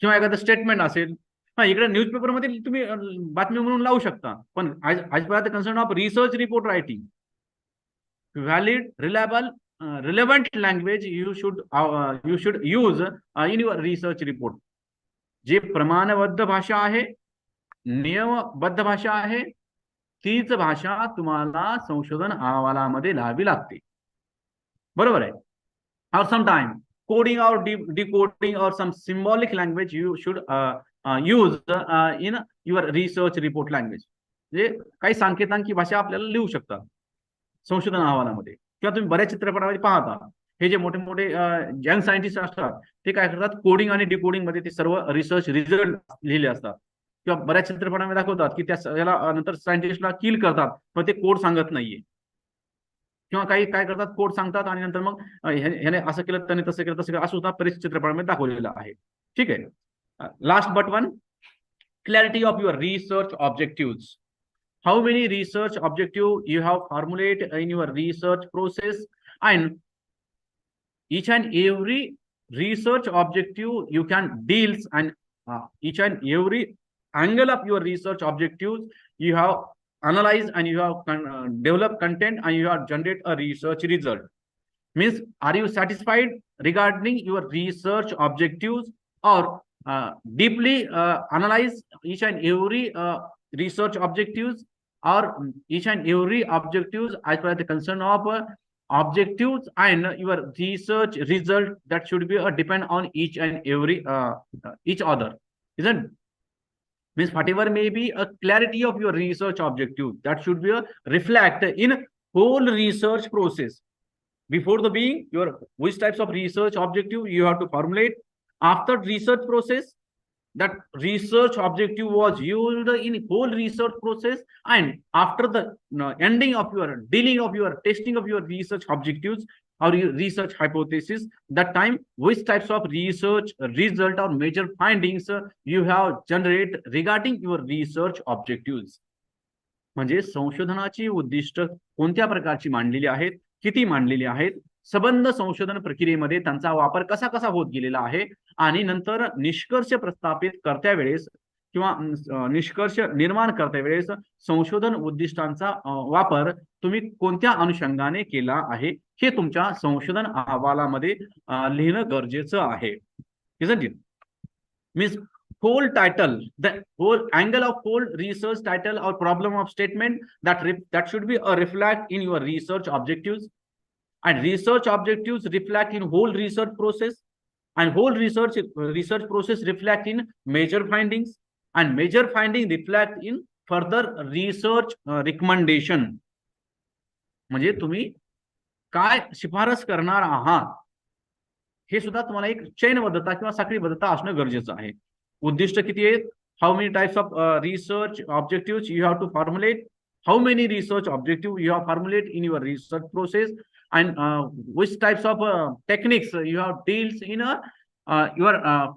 किंवा एखादं स्टेटमेंट असेल, हा इकडे न्यूजपेपर मध्ये तुम्ही बातमी म्हणून लावू शकता, पण as per the concern of research report writing, valid, reliable, relevant language you should use in your research report. जे प्रमाणबद्ध भाषा आहे, नियमबद्ध भाषा आहे, तीच भाषा तुम्हाला संशोधन अहवालामध्ये लावावी लागते. बरोबर आहे? और sometime coding or decoding or some symbolic language you should use in your research report language. म्हणजे काही संकेतांकी भाषा आपल्याला लिहू शकता संशोधन अहवालामध्ये किंवा तुम्ही बऱ्याच चित्रपटामध्ये पाहता, हे जे मोठे मोठे यंग सायंटिस्ट असतात ते काय करतात, कोडिंग आणि डिकोडिंग मध्ये ते सर्व रिसर्च रिझल्ट लिहिले असतात किंवा बऱ्याच चित्रपटामध्ये दाखवतात की त्याला नंतर सायंटिस्टला किल करतात, पण ते कोड सांगत नाहीये किंवा काही काय करतात, कोड सांगतात आणि नंतर मग ह्याने असं केलं, त्याने तसं केलं, तसं केलं, असं सुद्धा बरेच चित्रपटामध्ये दाखवलेलं आहे. ठीक आहे. Last but one, clarity of your research objective. How many research objective you have formulate in your research process and each and every research objective you can deals and each and every angle of your research objectives you have analyze and you have develop content and you have generate a research result. Means, are you satisfied regarding your research objectives or deeply analyze each and every research objectives or each and every objectives as per the concern of objectives and your research result, that should be depend on each and every each other, isn't? Means whatever may be a clarity of your research objective, that should be a reflect in whole research process. Before the being, your which types of research objective you have to formulate. After research process, that research objective was used in whole research process, and after the ending of your dealing of your testing of your research objectives or your research hypothesis, that time which types of research result or major findings you have generate regarding your research objectives. म्हणजे संशोधनाची उद्दिष्ट कोणत्या प्रकारची मांडलेली आहेत, किती मांडलेली आहेत, संबंध संशोधन प्रक्रियेमध्ये त्यांचा वापर कसा कसा होत गेलेला आहे आणि नंतर निष्कर्ष प्रस्थापित करत्या वेळेस किंवा निष्कर्ष निर्माण करत्या वेळेस संशोधन उद्दिष्टांचा वापर तुम्ही कोणत्या अनुषंगाने केला आहे हे तुमच्या संशोधन अहवालामध्ये लिहिणं गरजेचं आहे. isn't it? Means whole title, the whole angle of whole research title or problem of statement, that should be a reflect in your research objectives, and research objectives reflect in whole research process, and whole research process reflect in major findings, and major finding reflect in further research recommendation. म्हणजे तुम्ही काय शिफारस करणार आहात हे सुद्धा तुम्हाला एक चैनबद्धता किंवा साखळीबद्धता असणं गरजेचं आहे. उद्दिष्ट किती आहेत? How many types of research objective you have to formulate, how many research objective you have formulate in your research process, and which types of techniques you have deals in your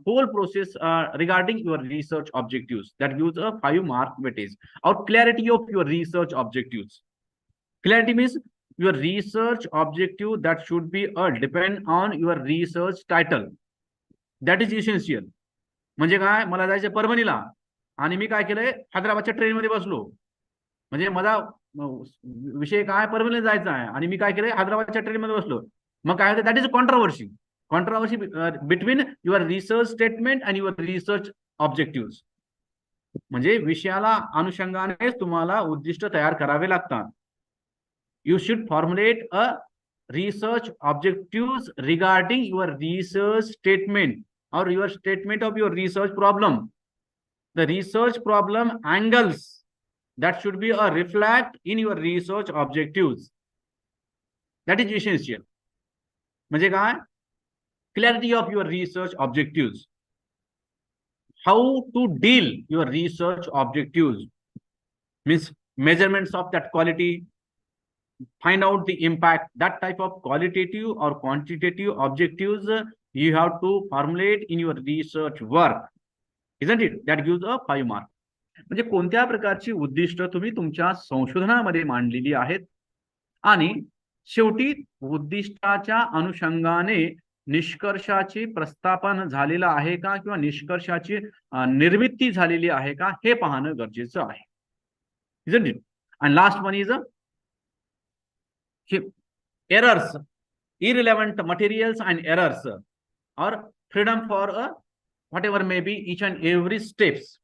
whole process regarding your research objectives. That gives a 5 mark weightage. Or clarity of your research objectives. Clarity means your research objective that should be depend on your research title. That is essential. म्हणजे काय, मला जायचं परभणीला आणि मी काय केलंय, हैदराबादच्या ट्रेनमध्ये बसलो, म्हणजे माझा विषय काय, परभणीला जायचा आहे आणि मी काय केलंय, हैदराबादच्या ट्रेनमध्ये बसलो. मग काय होतं, that is controversy. Controversy between your research statement आणि युअर रिसर्च ऑब्जेक्टिव्ह. म्हणजे विषयाला अनुषंगाने तुम्हाला उद्दिष्ट तयार करावे लागतात. You should formulate a research objective regarding your research statement or your statement of your research problem. The research problem angles that should be a reflect in your research objectives. That is essential. म्हणजे काय, clarity of your research objectives, how to deal your research objectives, means measurements of that quality, find out the impact, that type of qualitative or quantitative objectives you have to formulate in your research work, isn't it? That gives a 5 mark. म्हणजे कोणत्या प्रकारची उद्दिष्ट तुम्ही तुमच्या संशोधनामध्ये मांडलेली आहेत आणि शेवटी उद्दिष्टाच्या अनुषंगाने निष्कर्षाचे प्रस्थापन झालेलं आहे का किंवा निष्कर्षाची निर्मिती झालेली आहे का हे पाहणं गरजेचं आहे, isn't it? And last one is errors, irrelevant materials and errors, or freedom for whatever may be each and every steps.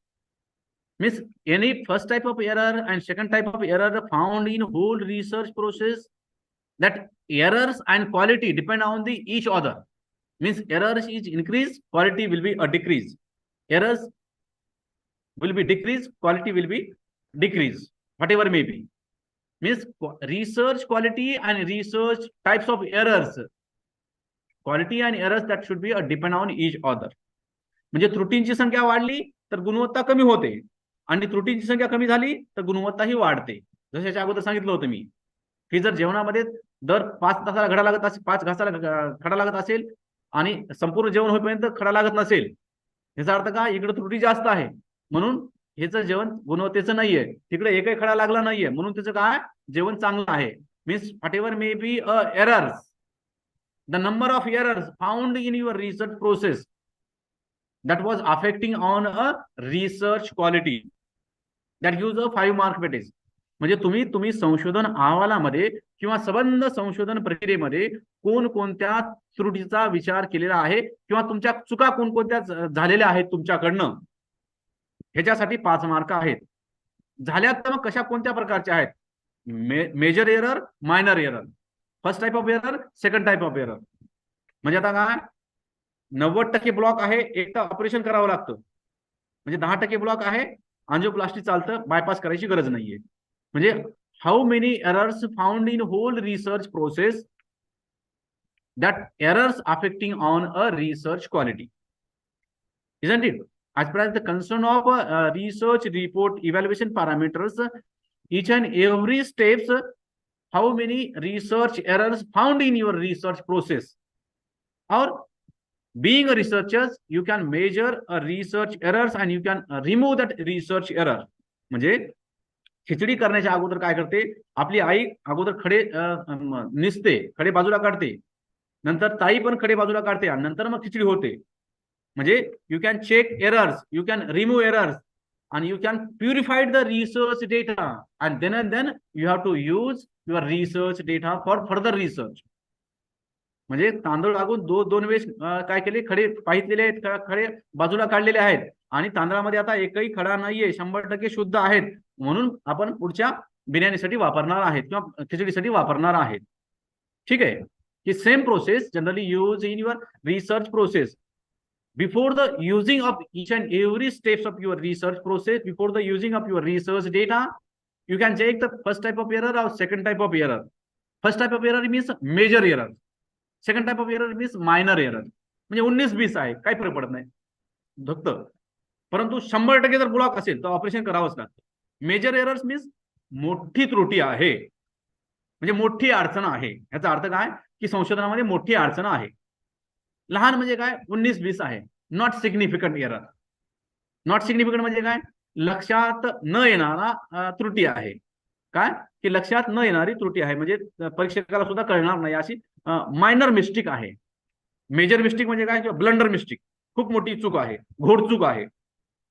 Means any first type of error and second type of error found in whole research process, that errors and quality depend on the each other. Means errors is increase, quality will be a decrease. Errors will be decrease, quality will be decrease, whatever may be. Means research quality and research types of errors, quality and errors that should be depend on each other. म्हणजे त्रुटींची संख्या वाढली तर गुणवत्ता कमी होते आणि त्रुटींची संख्या कमी झाली तर गुणवत्ताही वाढते. जसं याच्या अगोदर सांगितलं होतं मी की जर जेवणामध्ये दर 5 तासाला घडा लागत असेल, 5 घासाला खडा लागत असेल आणि संपूर्ण जेवण होईपर्यंत खडा लागत नसेल, याचा अर्थ काय, इकडे त्रुटी जास्त आहे म्हणून ह्याचं जेवण गुणवत्तेचं नाहीये, तिकडे एकही खडा लागला नाहीये म्हणून त्याचं काय, जेवण चांगलं आहे. Means what ever may be errors, the number of errors found in your research process that was affecting on a research quality, that gives a 5 mark weightage. म्हणजे तुम्ही संशोधन अहवालामध्ये किंवा संबंध संशोधन प्रक्रियेमध्ये कोणकोणत्या त्रुटीचा विचार केलेला आहे किंवा तुमच्या चुका कोणकोणत्या झालेल्या आहेत तुमच्याकडनं, ह्याच्यासाठी 5 मार्क आहेत. झाल्या तर मग कशा कोणत्या प्रकारच्या आहेत, major error, minor error, first type of error, second type of error. म्हणजे आता काय 90% ब्लॉक आहे, एक तर ऑपरेशन करावं लागतं, म्हणजे 10% ब्लॉक आहे, अँजिओप्लास्टी चालतं, बायपास करायची गरज नाहीये. म्हणजे how many errors found in whole research process, that errors affecting on a research quality, isn't it? As per the concern of research report evaluation parameters, each and every steps, how many research errors found in your research process, or being a researcher you can measure a research errors and you can remove that research error. म्हणजे खिचडी करण्याच्या अगोदर काय करते आपली आई, अगोदर खडे निसते, खडे बाजूला काढते, नंतर ताई पण खडे बाजूला काढते आणि नंतर मग खिचडी होते. म्हणजे you can check errors, you can remove errors and you can purify the research data and then you have to use your research data for further research. म्हणजे तांदूळ लागून दोन वेळेस काय केले, खडे पाहितलेले आहेत, खडे बाजूला काढलेले आहेत आणि तांदळामध्ये आता एकही खडा नाहीये, 100% शुद्ध आहेत, म्हणून आपण पुढच्या बिर्याणीसाठी वापरणार आहेत किंवा खिचडीसाठी वापरणार आहेत. ठीक आहे. की same process generally use in your research process. Before the using of each and every steps of your research process, before the using of your research data, you can check the first type of error or second type of error. First type of error means major error. Second type of error means minor error, म्हणजे 19-20 आहे, काही फरक पडत नाही फक्त. परंतु 100% जर block असेल तर ऑपरेशन करावंच लागतं. मेजर एरर्स मीन्स मोठी त्रुटी आहे, म्हणजे मोठी अडचण आहे. याचा अर्थ काय की संशोधनामध्ये मोठी अडचण आहे. लहान म्हणजे काय 19-20 आहे, not significant error. Not significant म्हणजे काय, लक्षात न येणारा त्रुटी आहे. काय की लक्षात न येणारी त्रुटी आहे, म्हणजे परीक्षकाला सुद्धा कळणार नाही अशी मायनर मिस्टेक आहे. मेजर मिस्टेक म्हणजे काय, ब्लंडर मिस्टेक, खूप मोठी चूक आहे, घोडचूक आहे,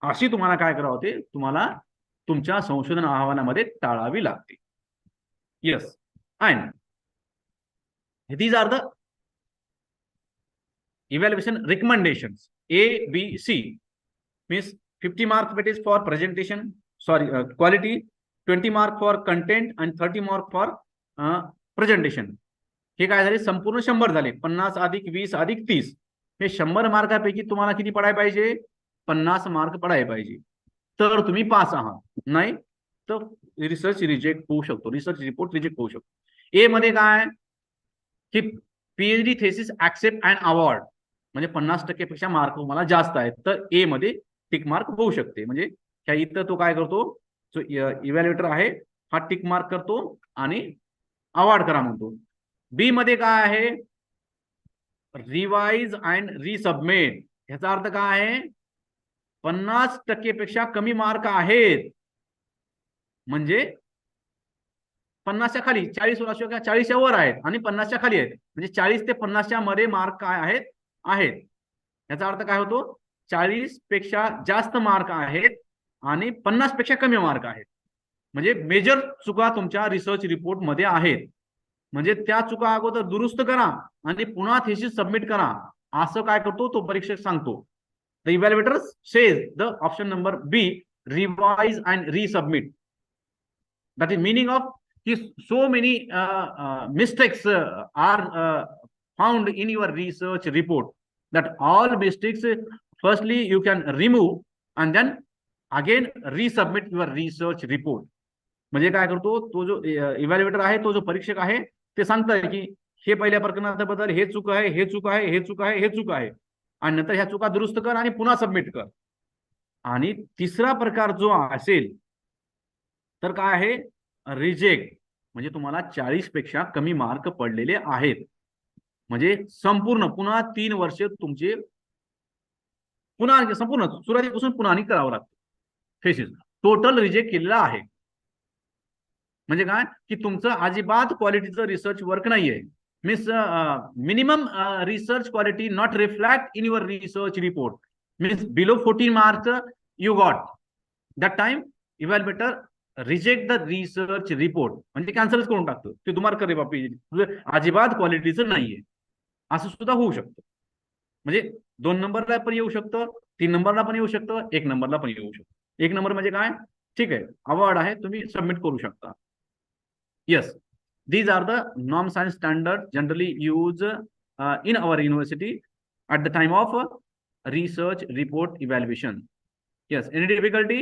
अशी तुम्हाला काय करावं होते, तुम्हाला तुमच्या संशोधन अहवालामध्ये टाळावी लागते. Yes, and these are the evaluation recommendations. A, B, C means 50 marks it is for presentation, quality, 20 mark for content and 30 mark for presentation. हे काय झाले, संपूर्ण 100 झाले. 50 अधिक 20 अधिक 30, हे 100 मार्कापैकी तुम्हाला किती पडायला पाहिजे, 50 मार्क पडायला पाहिजे, तर तुम्ही पास आहात. नाही तर रिसर्च रिजेक्ट होऊ शकतो, रिसर्च रिपोर्ट रिजेक्ट होऊ शकतो. ए मध्ये काय की PhD thesis accept and award, म्हणजे 50% पेक्षा मार्क तुम्हाला जास्त आहेत, तर ए मध्ये टिक मार्क होऊ शकते. म्हणजे ह्या इथं तो काय करतो, जो इव्हॅल्युएटर आहे हा टिक मार्क करतो आणि अवॉर्ड करा म्हणतो. बी मध्ये काय आहे, रिवाइज अँड रिसबमिट. ह्याचा अर्थ काय आहे, 50% पेक्षा कमी मार्क आहेत, म्हणजे 50च्या खाली, 40 वर असो किंवा 40च्या वर आहेत आणि 50च्या खाली आहेत, म्हणजे 40 ते 50च्या मध्ये मार्क काय आहेत. याचा अर्थ काय होतो, 40 पेक्षा जास्त मार्क आहेत आणि 50 पेक्षा कमी मार्क आहेत, म्हणजे मेजर चुका तुमच्या रिसर्च रिपोर्ट मध्ये आहेत. म्हणजे त्या चुका अगोदर दुरुस्त करा आणि पुन्हा थेसिस सबमिट करा, असं काय करतो तो परीक्षक सांगतो. The evaluator says the option number B, revise and resubmit. That is meaning of कि so many mistakes are found in your research report, that all mistakes firstly you can remove and then again resubmit your research report. म्हणजे काय करतो तो जो इव्हॅल्युएटर आहे, तो जो परीक्षक आहे, ते सांगतोय की हे पहिल्या प्रकरणाबद्दल हे चूक आहे, हे चूक आहे, हे चूक आहे, हे चूक आहे, आणि नंतर ह्या चुका दुरुस्त कर आणि पुन्हा सबमिट कर. आणि तिसरा प्रकार जो असेल तर काय आहे, रिजेक्ट, म्हणजे तुम्हाला 40 पेक्षा कमी मार्क पडलेले आहेत, म्हणजे संपूर्ण पुन्हा 3 वर्ष तुमचे पुन्हा संपूर्ण सुरुवातीपासून पुन्हा करावं लागतं. थेसिस टोटल रिजेक्ट केलेला आहे, म्हणजे काय की तुमचं अजिबात क्वालिटीचं रिसर्च वर्क नाहीये. Means minimum research quality not reflect in your research report, means below 14 marks you got, that time evaluator reject the research report, म्हणजे कॅन्सलच करून टाकतो, ते तुम्हाला करे बापी अजिबात क्वालिटीचं नाहीये, असं सुद्धा होऊ शकतं. म्हणजे 2 नंबरला पण येऊ शकतं, 3 नंबरला पण येऊ शकतं, 1 नंबरला पण येऊ शकतं. 1 नंबर म्हणजे काय, ठीक आहे, अवॉर्ड आहे, तुम्ही सबमिट करू शकता. Yes, these are the norm science standard generally used in our university at the time of research report evaluation. Yes, any difficulty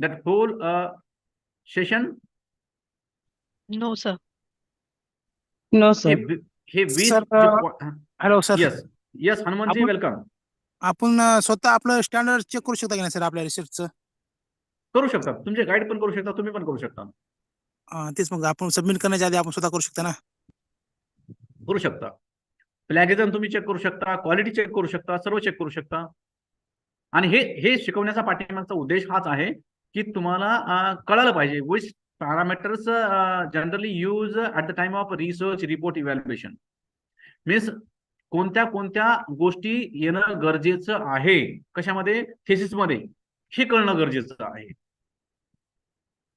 that whole session? No, sir. No, sir. हे 20 hello sir. Yes yes, Hanumantji welcome. आपण स्वतः आपलं standard check करू शकता की नाही sir, आपल्या रिसर्चचं? करू शकता, तुमचे गाईड पण करू शकता, तुम्ही पण करू शकता. तेच मग आपण सबमिट करण्याच्या आधी आपण स्वतः करू शकता ना? करू शकता. प्लॅगिझम तुम्ही चेक करू शकता, क्वालिटी चेक करू शकता, सर्व चेक करू शकता. आणि हे शिकवण्याचा पाठीमागचा उद्देश हाच आहे की तुम्हाला कळायला पाहिजे which parameters generally use at the time of research report evaluation. Means कोणत्या कोणत्या गोष्टी येणं गरजेचं आहे, कशामध्ये, थेसिसमध्ये, हे कळणं गरजेचं आहे.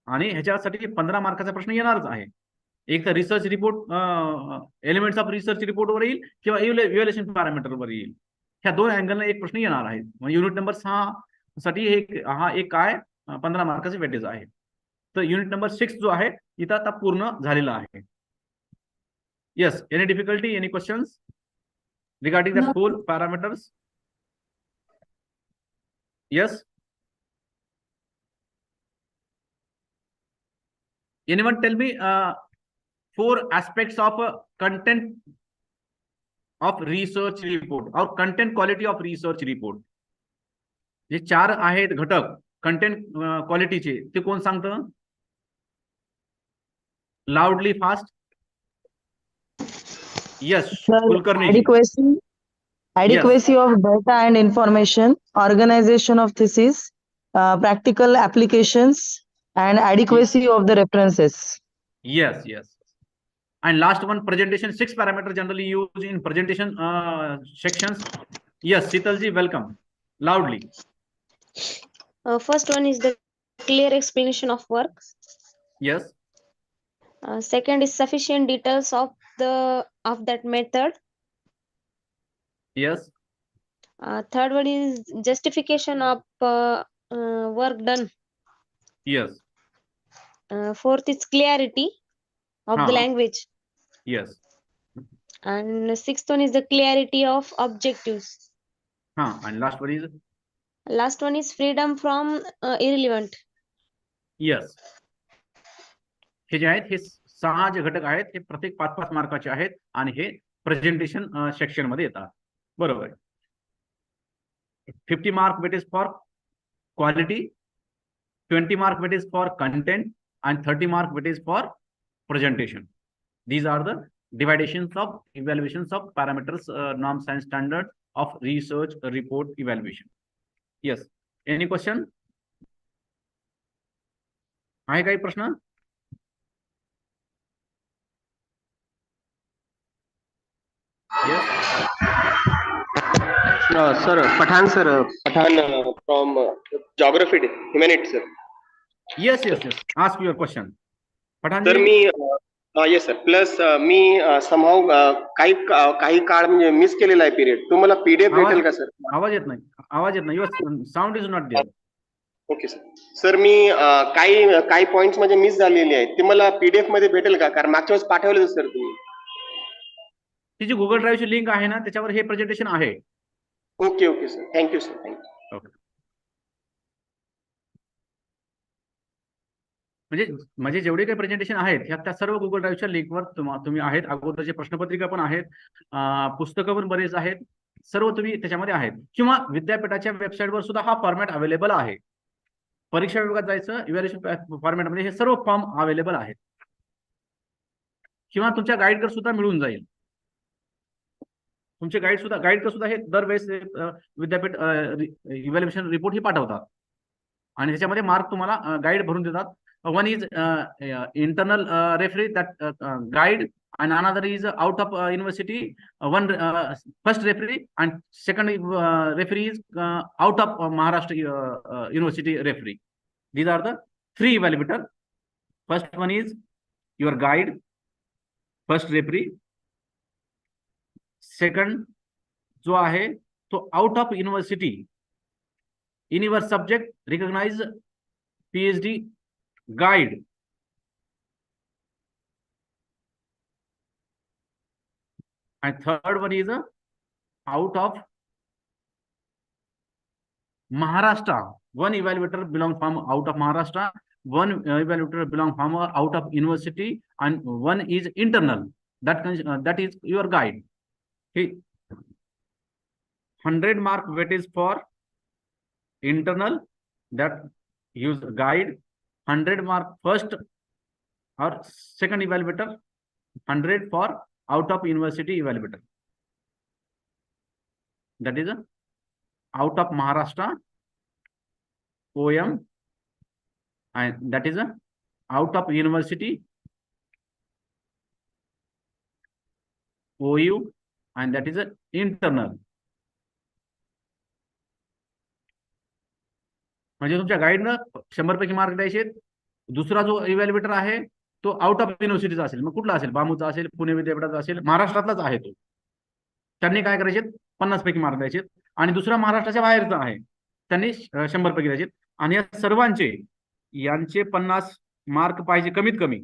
आणि ह्याच्यासाठी 15 मार्काचा प्रश्न येणारच आहे. एक तर research report, elements of research रिपोर्टवर येईल किंवा इव्हॅल्युएशन पॅरामीटरवर येईल. ह्या 2 अँगलने एक प्रश्न येणार आहे. युनिट नंबर 6 साठी हा एक काय 15 मार्काचे वेटेज आहे. तर युनिट नंबर 6 जो आहे इथं आता पूर्ण झालेला आहे. Yes, any difficulty, any questions regarding that whole parameters? Yes, anyone tell me 4 aspects of content of research report और content quality of research report. जे 4 आहेत घटक कंटेंट क्वालिटीचे, ते कोण सांगतं? Loudly fast. Yes, Kulkarni. Adequacy of data and information, organization of thesis, practical applications, and adequacy of the references. Yes. And last one, presentation. 6 parameters generally used in presentation sections. Yes, Sitalji, welcome. Loudly. First one is the clear explanation of work. Yes. Second is sufficient details of that method. Yes. Third one is justification of work done. Yes. Fourth is clarity of the language. Yes. And sixth one is the clarity of objectives. And last one is? Last one is freedom from irrelevant. Yes. हे जे आहेत हे 6 जे घटक आहेत हे प्रत्येक 5-5 मार्काचे आहेत आणि हे प्रेझेंटेशन सेक्शन मध्ये येतात. बरोबर. 50 mark weightage for quality, 20 mark weightage for content, and 30 mark weightage for presentation. These are the divisions of evaluations of parameters, norms and standards of research report evaluation. Yes. Any question? आहे काही प्रश्न? Yes. Sir, Pathan from geography humanities, sir. Yes. Ask your question. Pathan Sir, yes sir. Plus me somehow काही काळ म्हणजे miss केलेला आहे period. तुम्हाला PDF भेटेल का सर? आवाज येत नाही. Your sound is not there. Okay sir. Sir मी काही पॉइंट्स म्हणजे मिस झालेले आहेत, ते मला पीडीएफ मध्ये भेटेल का? कारण मागच्या वेळेस पाठवले सर तुम्ही. ती जी गुगल ड्राईव्हची लिंक आहे ना त्याच्यावर हे प्रेझेंटेशन आहे. Okay sir. Thank you sir. Thank you. Okay. म्हणजे जेवढे काही प्रेझेंटेशन आहेत त्या सर्व गुगल ड्राईव्हच्या लिंकवर तुम्ही आहेत. अगोदरचे प्रश्नपत्रिका पण आहेत, पुस्तकं पण बरेच आहेत, सर्व तुम्ही त्याच्यामध्ये आहेत. किंवा विद्यापीठाच्या वेबसाईटवर सुद्धा हा फॉर्मॅट अवेलेबल आहे. परीक्षा विभागात जायचं, इव्हॅल्युएशन फॉर्मॅटमध्ये हे सर्व फॉर्म अवेलेबल आहेत. किंवा तुमच्या गाईडकडे सुद्धा मिळून जाईल. तुमचे गाईड सुद्धा हे दरवेळेस विद्यापीठ इव्हॅल्युएशन रिपोर्ट ही पाठवतात आणि त्याच्यामध्ये मार्क तुम्हाला गाईड भरून देतात. One is internal referee, that guide, and another is out of university. One first referee and second referee is out of Maharashtra university referee. These are the 3 evaluator. First one is your guide, first referee. Second जो आहे तो out of university in your subject recognized PhD guide. And third one is out of Maharashtra. One evaluator belongs from out of Maharashtra, one evaluator belongs from out of university, and one is internal. That is your guide. Okay. 100 mark weightage for internal, that use guide. 100 mark first or second evaluator, 100 for out of university evaluator. That is out of Maharashtra OM, and that is out of university OU, and that is internal. म्हणजे तुमच्या गाईडनं 100 पैकी mark द्यायचे. दुसरा जो इव्हॅल्युएटर आहे तो out of युनिव्हर्सिटीचा असेल, मग कुठला असेल, बामूचा असेल, पुणे विद्यापीठाचा असेल, महाराष्ट्रातलाच आहे तो. त्यांनी काय करायचे, 50 पैकी मार्क द्यायचे. आणि दुसरा महाराष्ट्राच्या बाहेरचा आहे, त्यांनी 100 पैकी द्यायचे. आणि या सर्वांचे यांचे 50 मार्क पाहिजे कमीत कमी,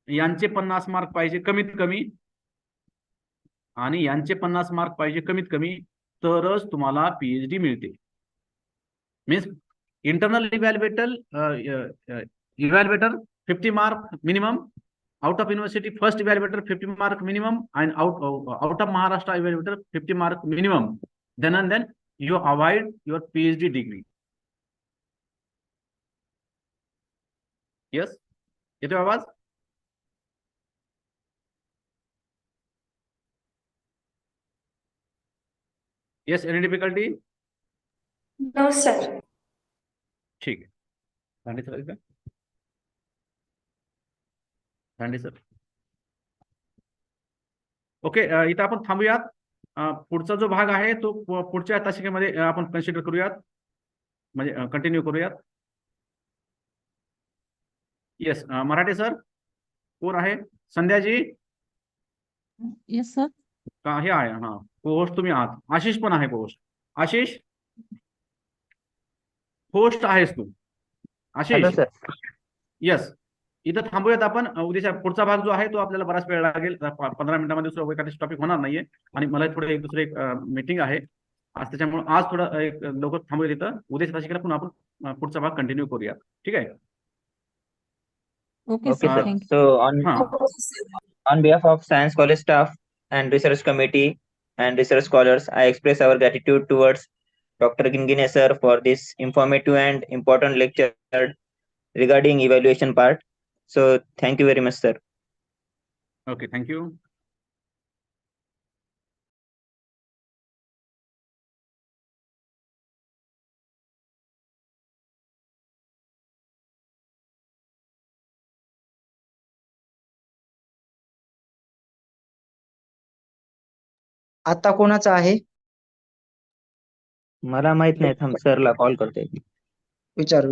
यांचे 50 मार्क पाहिजे कमीत कमी, आणि यांचे 50 मार्क पाहिजे कमीत कमी, तरच तुम्हाला पीएचडी मिळते. Means internal evaluator 50 mark minimum, out of university first evaluator 50 mark minimum, and out of Maharashtra evaluator 50 mark minimum, then and then you avoid your PhD degree. Yes, येतोय आवाज? Yes, any difficulty? No sir. ठीक आहे. दांडे sir का? दांडे sir. Okay, इथं आपण थांबूयात. पुढचा जो भाग आहे तो पुढच्या तासिकेमध्ये आपण कन्सिडर करूयात, म्हणजे कंटिन्यू करूयात. येस, मराठे सर कोण आहे? संध्याजी येस सर. का हे आहे? हा, होस्ट तुम्ही आहात. आशिष पण आहे होस्ट. आशिष होस्ट आहेस तू? आशिष येस. इथं थांबूयात आपण. उद्याचा पुढचा भाग जो आहे तो आपल्याला बराच वेळ लागेल. 15 मिनिटांमध्ये दुसरं एखादी टॉपिक होणार नाहीये, आणि मला थोडं एक दुसरं एक मीटिंग आहे आज, त्याच्यामुळे आज थोडं एक लवकर थांबूया तिथं. उद्याच्या तासिकेला पुन्हा आपण पुढचा भाग कंटिन्यू करूया. ठीक आहे? Okay sir. Thank you. So on behalf of Science College staff and research committee and research scholars, I express our gratitude towards Dr. Gingine sir for this informative and important lecture regarding evaluation part. So thank you very much, sir. Okay, thank you. आता कोणाचा आहे? मला माहित नाही, थांब सरला call करते. विचार.